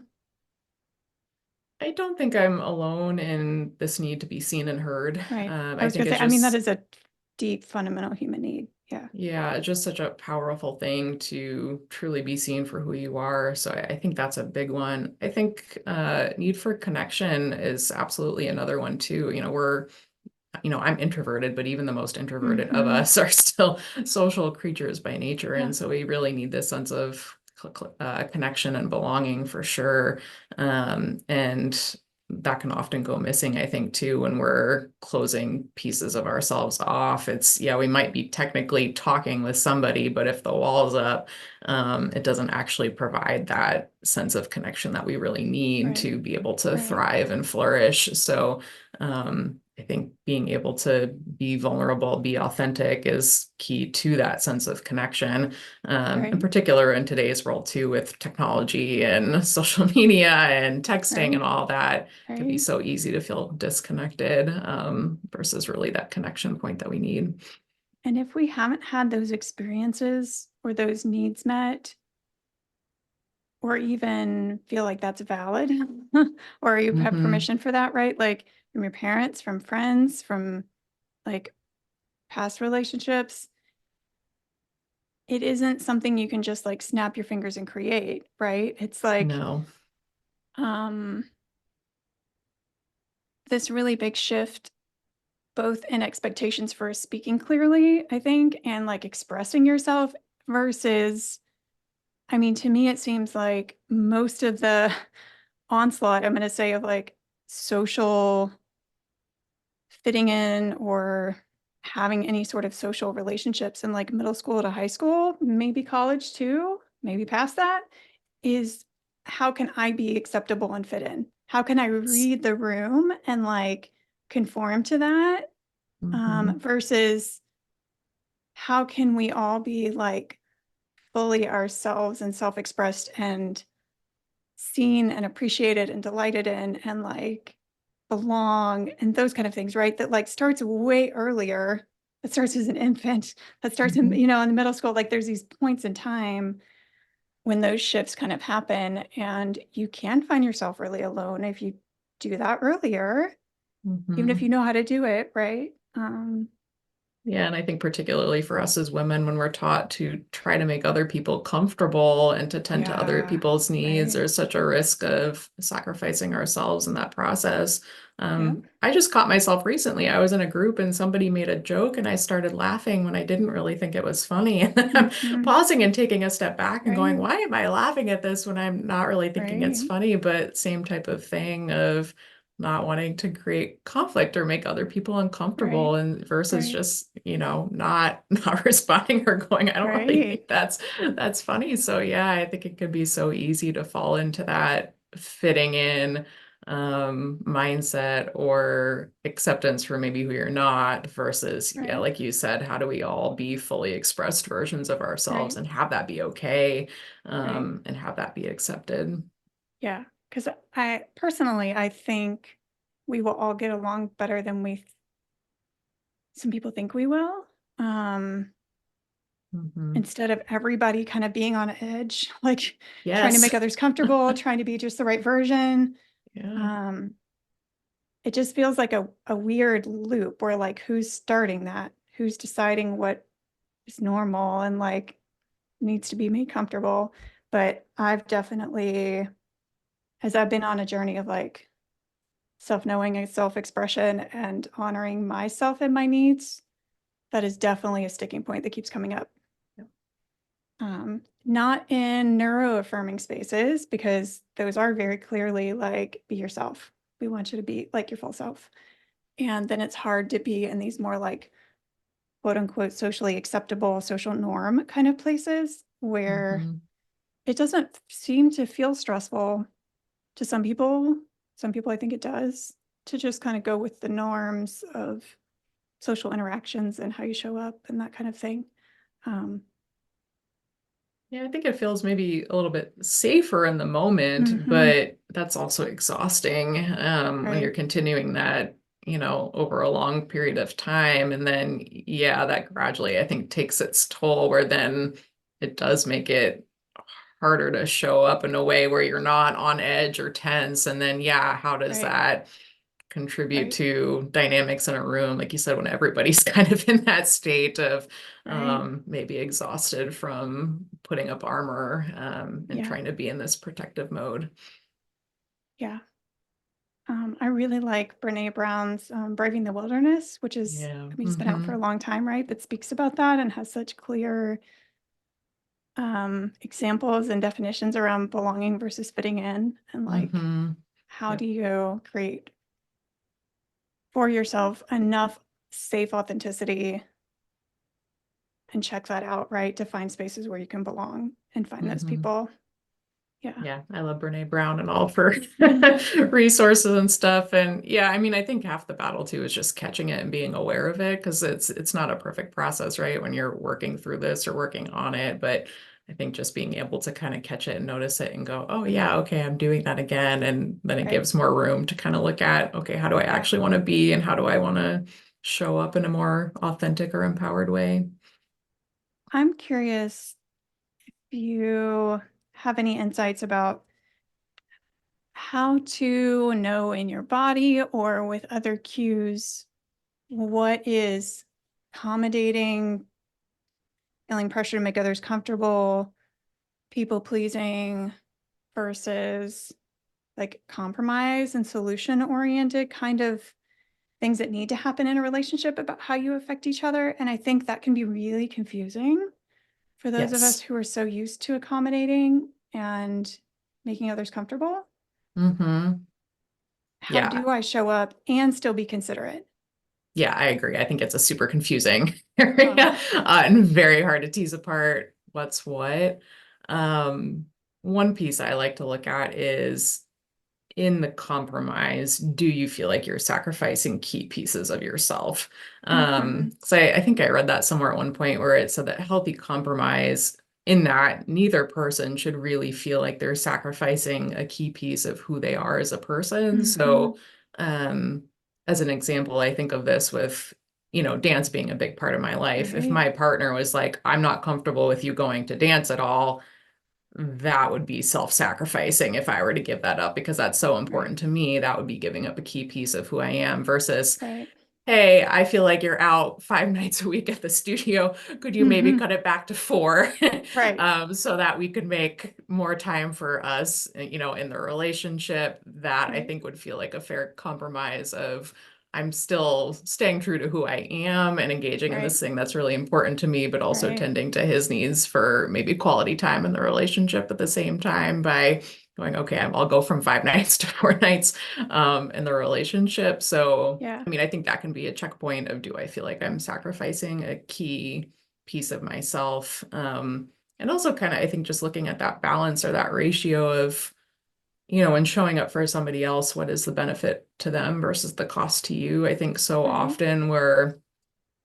I don't think I'm alone in this need to be seen and heard. Right. I I was think gonna say, it's I mean, that just is a deep fundamental human need. Yeah. Yeah, it's just such a powerful thing to truly be seen for who you are. So I think that's a big one. I think need for connection is absolutely another one too. I'm introverted, but even the most introverted of Mm-hmm. us are still social creatures by nature. Yeah. And so we really need this sense of connection and belonging for sure. And that can often go missing, I think, too, when we're closing pieces of ourselves off. Yeah, we might be technically talking with somebody, but if the wall's up, it doesn't actually provide that sense of connection that we really need Right. to be able to Right. thrive and flourish. So, I think being able to be vulnerable, be authentic is key to that sense of connection. In Right. particular in today's world too, with technology and social media and texting and Right. all that, it can be Right. so easy to feel disconnected, versus really that connection point that we need. And if we haven't had those experiences or those needs met, or even feel like that's valid, or you have Hmm. permission for that, right? Like from your parents, from friends, from like past relationships, it isn't something you can just like snap your fingers and create, right? It's like No. um this really big shift both in expectations for speaking clearly, I think, and like expressing yourself versus, I mean, to me, it seems like most of the onslaught, I'm going to say, of like social fitting in or having any sort of social relationships in like middle school to high school, maybe college too, maybe past that, is how can I be acceptable and fit in? How can I read the room and like conform to that? Hmm. Versus how can we all be like fully ourselves and self-expressed and seen and appreciated and delighted in and like belong and those kind of things, right? That like starts way earlier. That starts as an infant. That starts in, Hmm. in the middle school. Like there's these points in time when those shifts kind of happen and you can find yourself really alone if you do that earlier, even if Hmm. you know how to do it, right? Yeah, and I think particularly for us as women, when we're taught to try to make other people comfortable and to tend to other Yeah, people's needs, right. there's such a risk of sacrificing ourselves in that process. Yep. I just caught myself recently. I was in a group and somebody made a joke and I started laughing when I didn't really think it was funny. And then I'm Hmm. pausing and taking a step back and going, Right. why am I laughing at this when I'm not really thinking it's Right. funny? But same type of thing of not wanting to create conflict or make other people Right. uncomfortable and versus Right. just not responding or going, I don't really Right. think that's funny. So yeah, I think it could be so easy to fall into that fitting in mindset or acceptance for maybe who you're not versus, yeah, Right. like you said, how do we all be fully expressed versions of ourselves Right. and have that be okay, Right. and have that be accepted. Yeah. Because I personally, I think we will all get along better than some people think we will. Um, Hmm. Instead of everybody kind of being on edge, like trying to Yes. make others comfortable, trying to be just the right version. Yeah. Um, it just feels like a weird loop where like who's starting that? Who's deciding what is normal and like needs to be made comfortable? But I've definitely, as I've been on a journey of like self-knowing and self-expression and honoring myself and my needs, that is definitely a sticking point that keeps coming up. Not in neuro-affirming spaces, because those are very clearly like, be yourself. We want you to be like your full self. And then it's hard to be in these more like quote unquote socially acceptable social norm kind of places where Mhm. it doesn't seem to feel stressful to some people. Some people, I think it does, to just kind of go with the norms of social interactions and how you show up and that kind of thing. Um, Yeah, I think it feels maybe a little bit safer in the moment, mhm, but that's also exhausting when you're right, continuing that, over a long period of time. And then, yeah, that gradually, I think, takes its toll, where then it does make it harder to show up in a way where you're not on edge or tense. And then, yeah, how does right, that contribute right, to dynamics in a room, like you said, when everybody's kind of in that state of right. maybe exhausted from putting up armor and Yeah, trying to be in this protective mode. yeah. I really like Brene Brown's Braving the Wilderness, which is, Yeah. I mean, it's been out for a long time, right? But speaks about that and has such clear examples and definitions around belonging versus fitting in. And like, Hmm. how do Yep. you create for yourself enough safe authenticity and check that out, right? To find spaces where you can belong and find those Hmm. people. Yeah. Yeah, I love Brene Brown and all for resources and stuff. And yeah, I mean, I think half the battle too is just catching it and being aware of it, because it's not a perfect process, right? When you're working through this or working on it. But I think just being able to kind of catch it and notice it and go, oh yeah, okay, I'm doing that again. And then it Right. gives more room to kind of look at, okay, how do I Yeah. actually want to be and how do I want to show up in a more authentic or empowered way? I'm curious if you have any insights about how to know in your body or with other cues what is accommodating, feeling pressure to make others comfortable, people pleasing versus like compromise and solution oriented kind of things that need to happen in a relationship about how you affect each other. And I think that can be really confusing for those of us Yes. who are so used to accommodating and making others comfortable. Hmm. How Yeah. do I show up and still be considerate? Yeah, I agree. I think it's a super confusing Uh, area and very hard to tease apart what's what. Um, One piece I like to look at is, in the compromise, do you feel like you're sacrificing key pieces of yourself? mhm, So I think I read that somewhere at one point where it said that healthy compromise, in that neither person should really feel like they're sacrificing a key piece of who they are as a person. So, mhm, um, as an example, I think of this with, dance being a big part of my life. If right, my partner was like, I'm not comfortable with you going to dance at all, that would be self-sacrificing if I were to give that up, because that's so right, important to me. That would be giving up a key piece of who I am versus, right, hey, I feel like you're out 5 nights a week at the studio. Could you maybe mhm, cut it back to four, right, so that we could make more time for us, in the relationship? That I right, think would feel like a fair compromise of, I'm still staying true to who I am and engaging in right, this thing that's really important to me, but also right, tending to his needs for maybe quality time in the relationship at the same time, by going, okay, I'll go from 5 nights to 4 nights in the relationship. So yeah, I mean, I think that can be a checkpoint of, do I feel like I'm sacrificing a key piece of myself? And also kind of, I think, just looking at that balance or that ratio of, when showing up for somebody else, what is the benefit to them versus the cost to you? I think so right, often we're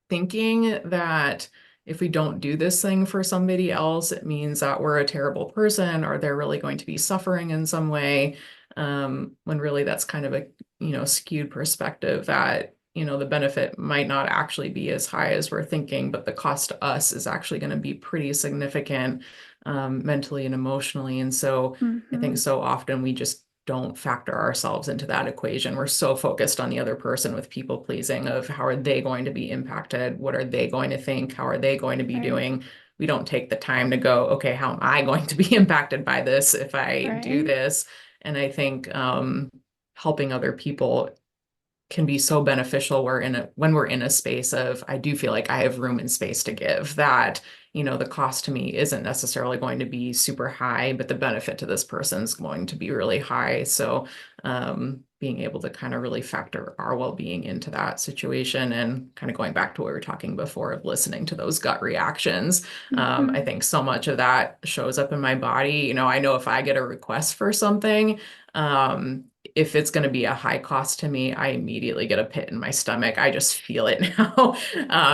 thinking that if we don't do this thing for somebody else, it means that we're a terrible person or they're really going to be suffering in some way. When really that's kind of a, skewed perspective, that, the benefit might not actually be as high as we're thinking, but the cost to us is actually going to be pretty significant, mentally and emotionally. And so I think mhm, so often we just don't factor ourselves into that equation. We're so focused on the other person with people pleasing of, how are they going to be impacted? What are they going to think? How are they going to be right, doing? We don't take the time to go, okay, how am I going to be impacted by this if I do right, this? And I think helping other people can be so beneficial. When we're in a space of, I do feel like I have room and space to give, that, the cost to me isn't necessarily going to be super high, but the benefit to this person is going to be really high. So being able to kind of really factor our well-being into that situation, and kind of going back to what we were talking before of listening to those gut reactions. I Mhm. think so much of that shows up in my body. I know if I get a request for something, if it's going to be a high cost to me, I immediately get a pit in my stomach. I just feel it now.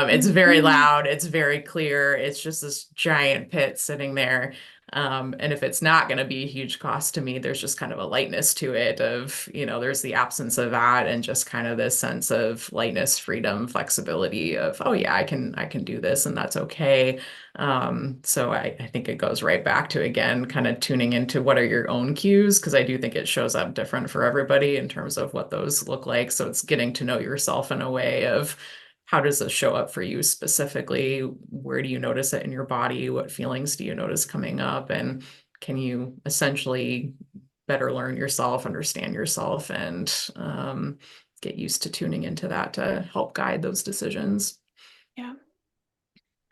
It's very Mhm. loud. It's very clear. It's just this giant pit sitting there. And if it's not going to be a huge cost to me, there's just kind of a lightness to it of, there's the absence of that and just kind of this sense of lightness, freedom, flexibility of, oh yeah, I can do this and that's okay. So I think it goes right back to, again, kind of tuning into what are your own cues, because I do think it shows up different for everybody in terms of what those look like. So it's getting to know yourself in a way of, how does this show up for you specifically? Where do you notice it in your body? What feelings do you notice coming up? And can you essentially better learn yourself, understand yourself, and get used to tuning into that to help guide those decisions? Yeah.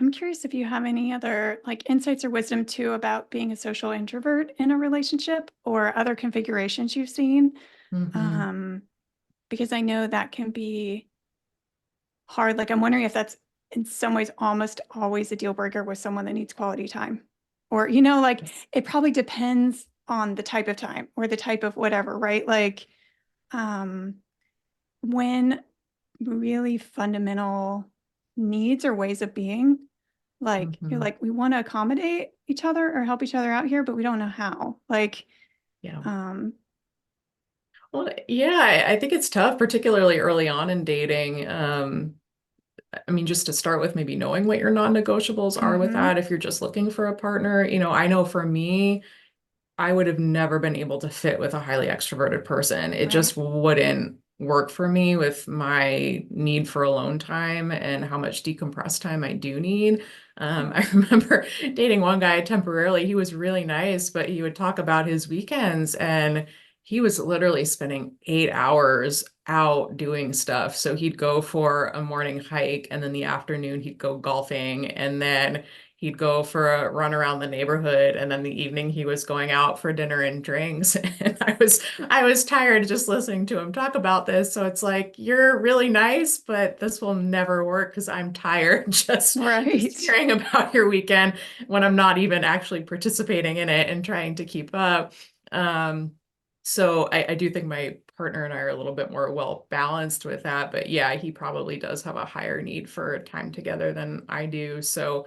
I'm curious if you have any other like insights or wisdom too about being a social introvert in a relationship or other configurations you've seen. Mm-hmm. Um, because I know that can be hard. Like I'm wondering if that's in some ways almost always a deal breaker with someone that needs quality time. Or, like Yes. it probably depends on the type of time or the type of whatever, right? Like um when really fundamental needs or ways of being, like you're Mm-hmm. like, we want to accommodate each other or help each other out here, but we don't know how. Like, Yeah. um, Well, yeah, I think it's tough, particularly early on in dating. I mean, just to start with, maybe knowing what your non-negotiables are with mhm, that if you're just looking for a partner. I know for me, I would have never been able to fit with a highly extroverted person. It right. just wouldn't work for me with my need for alone time and how much decompressed time I do need. Yeah. I remember dating one guy temporarily. He was really nice, but he would talk about his weekends, and he was literally spending 8 hours out doing stuff. So he'd go for a morning hike, and then the afternoon he'd go golfing, and then he'd go for a run around the neighborhood, and then the evening he was going out for dinner and drinks. And I was tired just listening to him talk about this. So it's like, you're really nice, but this will never work because I'm tired just Right. hearing about your weekend when I'm not even actually participating in it and trying to keep up. Um, so I do think my partner and I are a little bit more well balanced with that. But yeah, he probably does have a higher need for time together than I do. So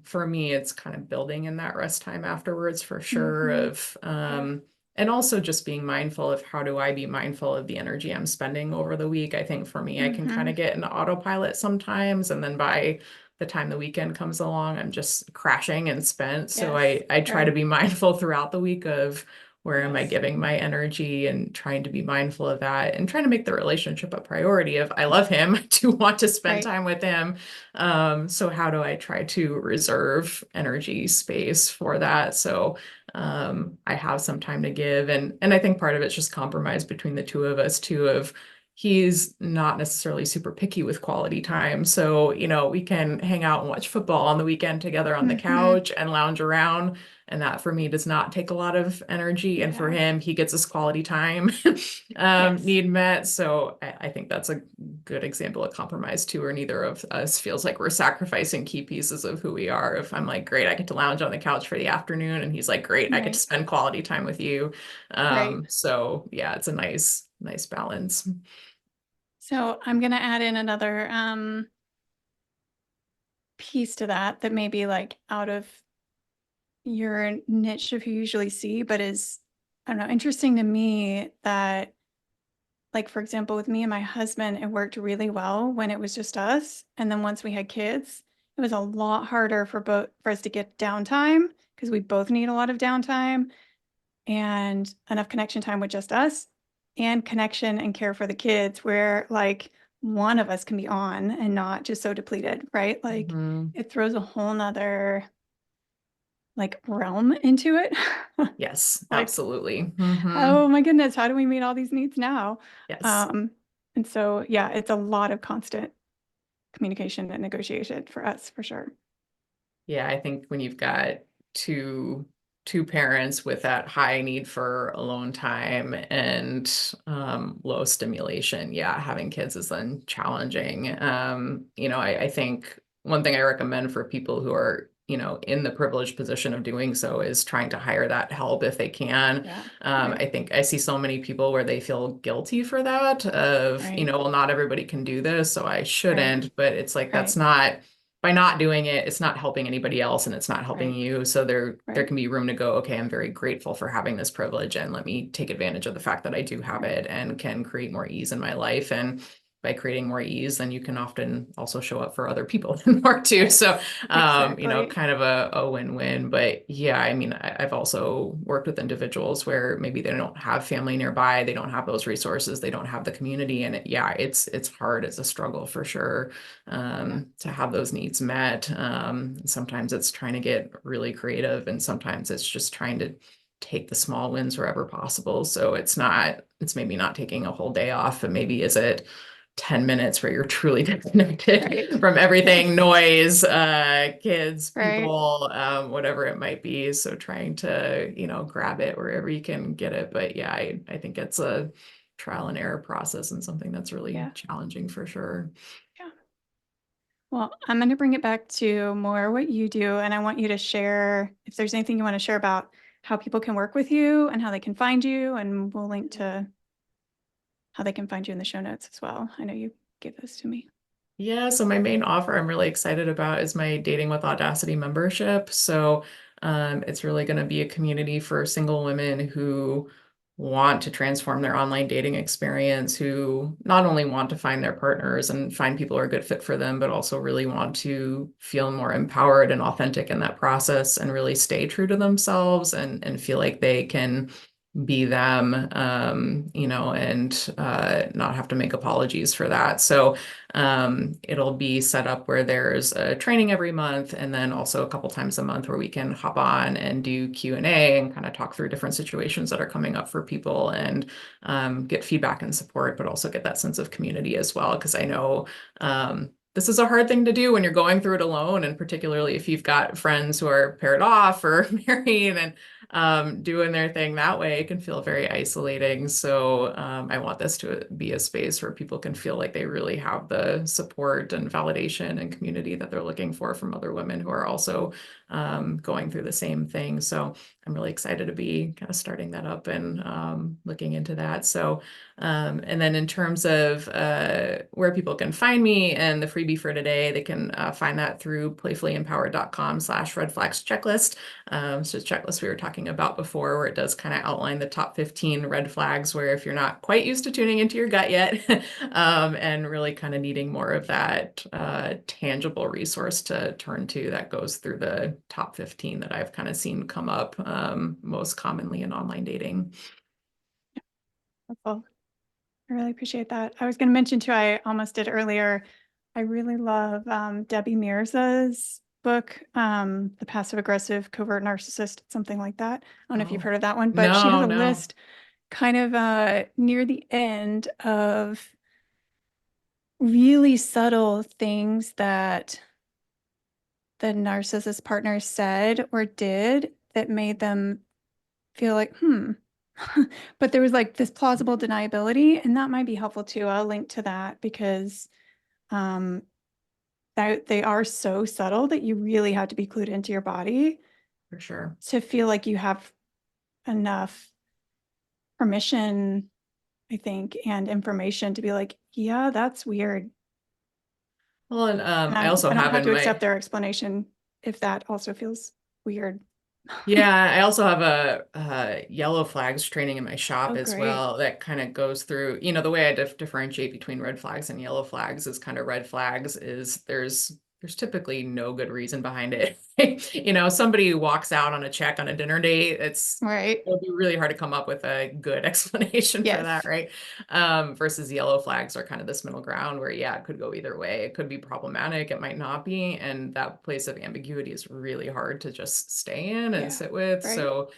for me, it's kind of building in that rest time afterwards for sure Mhm. of, Yeah. and also just being mindful of how do I be mindful of the energy I'm spending over the week. I think for me, I can kind of Mhm. get into autopilot sometimes, and then by the time the weekend comes along, I'm just crashing and spent. So Yes. I try to Right. be mindful throughout the week of where am I Yes. giving my energy, and trying to be mindful of that and trying to make the relationship a priority of I love him, I do want to spend Right. time with him. So how do I try to reserve energy space for that? So I have some time to give. And I think part of it's just compromise between the two of us too, of he's not necessarily super picky with quality time. So, we can hang out and watch football on the weekend together on the Mhm. couch and lounge around. And that for me does not take a lot of energy. And for Yeah. him, he gets his quality time Yes. need met. So I think that's a good example of compromise too, where neither of us feels like we're sacrificing key pieces of who we are. If I'm like, great, I get to lounge on the couch for the afternoon, and he's like, great, I get to Right. spend quality time with you. Right. So yeah, it's a nice balance. So I'm gonna add in another piece to that may be like out of your niche of who you usually see, but is, I don't know, interesting to me that, like, for example, with me and my husband, it worked really well when it was just us. And then once we had kids, it was a lot harder for us to get downtime because we both need a lot of downtime and enough connection time with just us and connection and care for the kids where like one of us can be on and not just so depleted, right? Like Mhm. it throws a whole nother like realm into it. Yes, Like, absolutely. oh my goodness, how do we meet all these needs now? Yes. Um, and so, yeah, it's a lot of constant communication and negotiation for us, for sure. Yeah, I think when you've got two two parents with that high need for alone time and low stimulation, yeah, having kids is then challenging. I think one thing I recommend for people who are, in the privileged position of doing so is trying to hire that help if they can. Yeah. Right. I think I see so many people where they feel guilty for that of, Right. well, not everybody can do this, so I Right. shouldn't. But it's like that's Right. not by not doing it, it's not helping anybody else and it's not helping Right. you. So there Right. can be room to go, okay, I'm very grateful for having this privilege and let me take advantage of the fact that I do have Right. it and can create more ease in my life. And by creating more ease, then you can often also show up for other people more too. Right. So, Exactly. kind of a win-win. But yeah, I mean, I've also worked with individuals where maybe they don't have family nearby, they don't have those resources, they don't have the community, and yeah, it's hard. It's a struggle for sure Yeah. to have those needs met. Sometimes it's trying to get really creative, and sometimes it's just trying to take the small wins wherever possible. So it's maybe not taking a whole day off, but maybe is it 10 minutes where you're truly disconnected Right. from everything, noise, kids, Right. people, whatever it might be. So trying to, grab it wherever you can get it. But yeah, I think it's a trial and error process and something that's really Yeah. challenging for sure. Yeah. Well, I'm going to bring it back to more what you do, and I want you to share if there's anything you want to share about how people can work with you and how they can find you, and we'll link to how they can find you in the show notes as well. I know you gave those to me. Yeah, so my main offer I'm really excited about is my Dating with Audacity membership. So it's really going to be a community for single women who want to transform their online dating experience, who not only want to find their partners and find people who are a good fit for them, but also really want to feel more empowered and authentic in that process and really stay true to themselves and feel like they can be them, and not have to make apologies for that. So it'll be set up where there's a training every month and then also a couple times a month where we can hop on and do Q&A and kind of talk through different situations that are coming up for people and get feedback and support, but also get that sense of community as well. Because I know this is a hard thing to do when you're going through it alone, and particularly if you've got friends who are paired off or married and doing their thing that way, it can feel very isolating. So I want this to be a space where people can feel like they really have the support and validation and community that they're looking for from other women who are also going through the same thing. So I'm really excited to be kind of starting that up and looking into that. So, and then in terms of where people can find me and the freebie for today, they can find that through playfullyempowered.com/red flags checklist. So the checklist we were talking about before, where it does kind of outline the top 15 red flags, where if you're not quite used to tuning into your gut yet, and really kind of needing more of that tangible resource to turn to, that goes through the top 15 that I've kind of seen come up most commonly in online dating. Well, I really appreciate that. I was going to mention too, I almost did earlier. I really love Debbie Mirza's book, The Passive Aggressive Covert Narcissist, something like that. I don't know if you've Oh, heard of that one, but she has no, a no. list kind of near the end of really subtle things that the narcissist partner said or did that made them feel like, but there was like this plausible deniability, and that might be helpful too. I'll link to that because um, they are so subtle that you really have to be clued into your body For sure. to feel like you have enough permission, I think, and information to be like, yeah, that's weird. Well, and I And also I don't have have in to accept my their explanation if that also feels weird. Yeah, I also have a yellow flags training in my shop Oh, as great. well that kind of goes through, the way I differentiate between red flags and yellow flags is kind of red flags is there's typically no good reason behind it. Somebody who walks out on a check on a dinner date, Right. it'll be really hard to come up with a good explanation for that, Yes. right? Versus yellow flags are kind of this middle ground where, yeah, it could go either way. It could be problematic, it might not be. And that place of ambiguity is really hard to just stay in and Yeah. sit with. Right. So,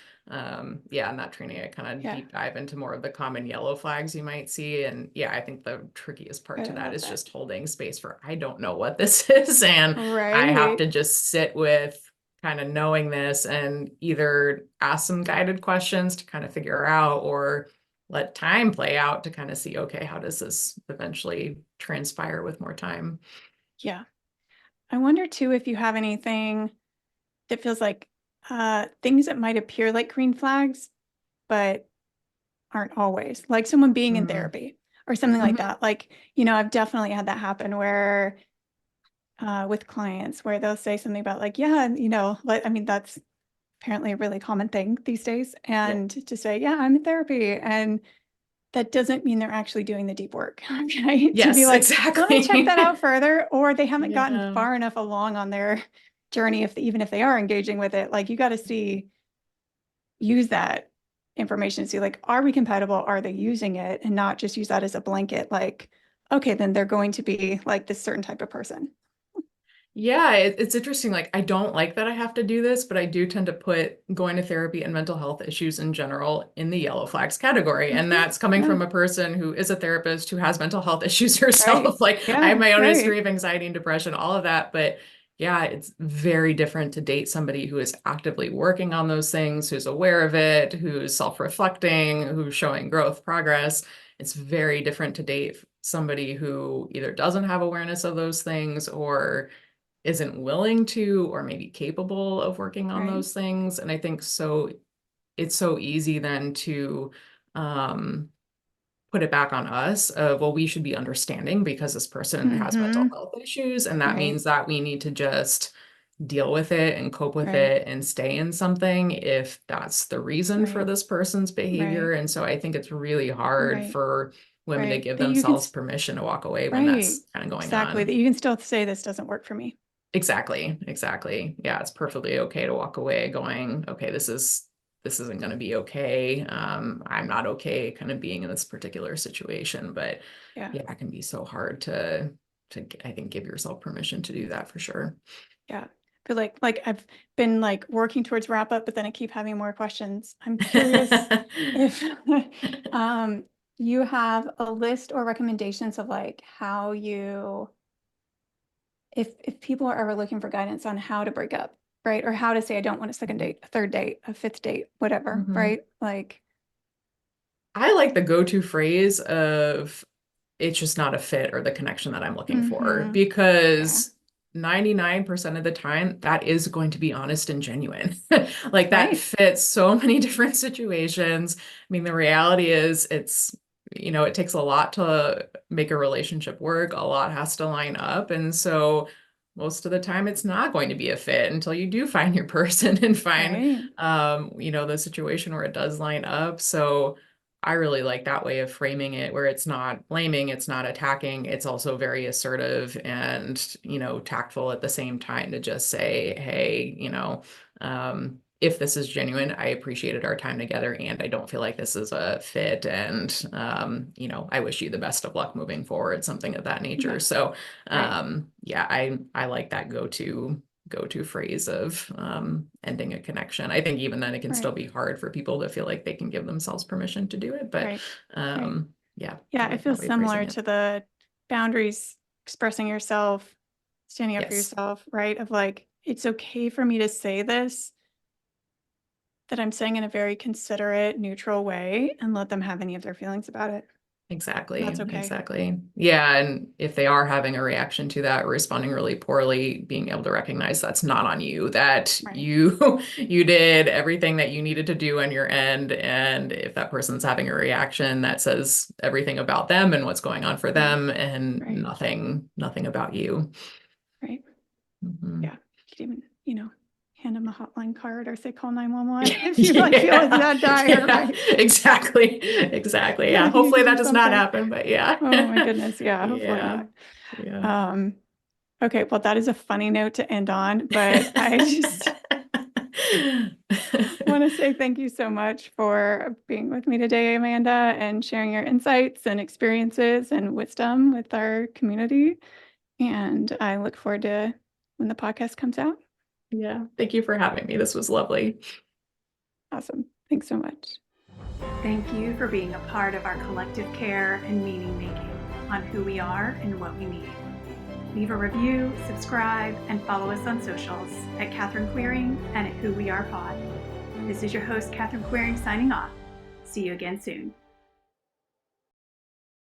yeah, in that training, I kind of Yeah. deep dive into more of the common yellow flags you might see. And yeah, I think the trickiest part Right. to I that love is that. just holding space for, I don't know what this is. And I have Right. to just sit with kind of knowing this and either ask some guided questions to kind of figure out or let time play out to kind of see, okay, how does this eventually transpire with more time? Yeah. I wonder too if you have anything that feels like things that might appear like green flags, but aren't always, like someone being in Mm. therapy or something like Mhm. that. Like, I've definitely had that happen where with clients where they'll say something about like, yeah, like, I mean, that's apparently a really common thing these days. Yeah. And to say, yeah, I'm in therapy. And that doesn't mean they're actually doing the deep work, right? To be Yes, like, let me check that exactly. out further, or they haven't gotten Yeah. far enough along on their journey, even if they are engaging with it. Like you got to use that information to see like, are we compatible? Are they using it? And not just use that as a blanket, like, okay, then they're going to be like this certain type of person. Yeah, it's interesting. Like, I don't like that I have to do this, but I do tend to put going to therapy and mental health issues in general in the yellow flags category. And Mhm. that's coming Yeah. from a person who is a therapist who has mental health issues Right. herself. Like, I have Yeah. my own history Right. of anxiety and depression, all of that. But yeah, it's very different to date somebody who is actively working on those things, who's aware of it, who's self-reflecting, who's showing growth, progress. It's very different to date somebody who either doesn't have awareness of those things or isn't willing to or maybe capable of working on Right. those things. And I think so it's so easy then to um, put it back on us of, well, we should be understanding because this person has mental Mm-hmm. health issues. And that Right. means that we need to just deal with it and cope with Right. it and stay in something if that's the reason for Right. this person's behavior. Right. And so I think it's really hard Right. for women to Right. give That you can, themselves permission to walk away when right. that's kind of going Exactly. That on. you can still say this doesn't work for me. Exactly, exactly. Yeah, it's perfectly okay to walk away going, okay, this isn't going to be okay. I'm not okay kind of being in this particular situation, but Yeah. yeah, it can be so hard to I think give yourself permission to do that for sure. Yeah. But like I've been like working towards wrap up, but then I keep having more questions. I'm curious if um you have a list or recommendations of like how you if people are ever looking for guidance on how to break up, right? Or how to say I don't want a second date, a third date, a fifth date, whatever, Mhm. right? Like, I like the go-to phrase of it's just not a fit or the connection that I'm looking for mm-hmm. Yeah. because 99% of the time that is going to be honest and genuine. Like that Right. fits so many different situations. I mean, the reality is it takes a lot to make a relationship work. A lot has to line up. And so most of the time it's not going to be a fit until you do find your person and find Right. the situation where it does line up. So I really like that way of framing it where it's not blaming, it's not attacking, it's also very assertive and, tactful at the same time to just say, hey, if this is genuine, I appreciated our time together and I don't feel like this is a fit. And, I wish you the best of luck moving forward, something of that nature. Yeah. So, Right. yeah, I like that go-to phrase of ending a connection. I think even then it can still Right. be hard for people to feel like they can give themselves permission to do it. But Right. Right. yeah, I Yeah, it like that feels way of phrasing similar it. to the boundaries, expressing yourself, standing up for Yes, yourself, right? Of like, it's okay for me to say this, that I'm saying in a very considerate, neutral way and let them have any of their feelings about it. exactly. That's okay. Exactly. Yeah. And if they are having a reaction to that, or responding really poorly, being able to recognize that's not on you, that Right. you did everything that you needed to do on your end. And if that person's having a reaction, that says everything about them and what's going on for Right. them and Right. nothing about you. Right. Mhm. Yeah. You could even, hand them a hotline card or say call 911 if you like feel it's Yeah, that dire, yeah, right? exactly, exactly. Yeah, Like you need hopefully to that do does not something. happen, but yeah, Oh my goodness. Yeah, hopefully yeah, not. yeah. Um, okay, well, that is a funny note to end on, but I just want to say thank you so much for being with me today, Amanda, and sharing your insights and experiences and wisdom with our community. And I look forward to when the podcast comes out. Yeah, thank you for having me. This was lovely. Awesome. Thanks so much. Thank you for being a part of our collective care and meaning making on who we are and what we need. Leave a review, subscribe, and follow us on socials at Catherine Queering and at Who We Are Pod. This is your host, Catherine Queering, signing off. See you again soon.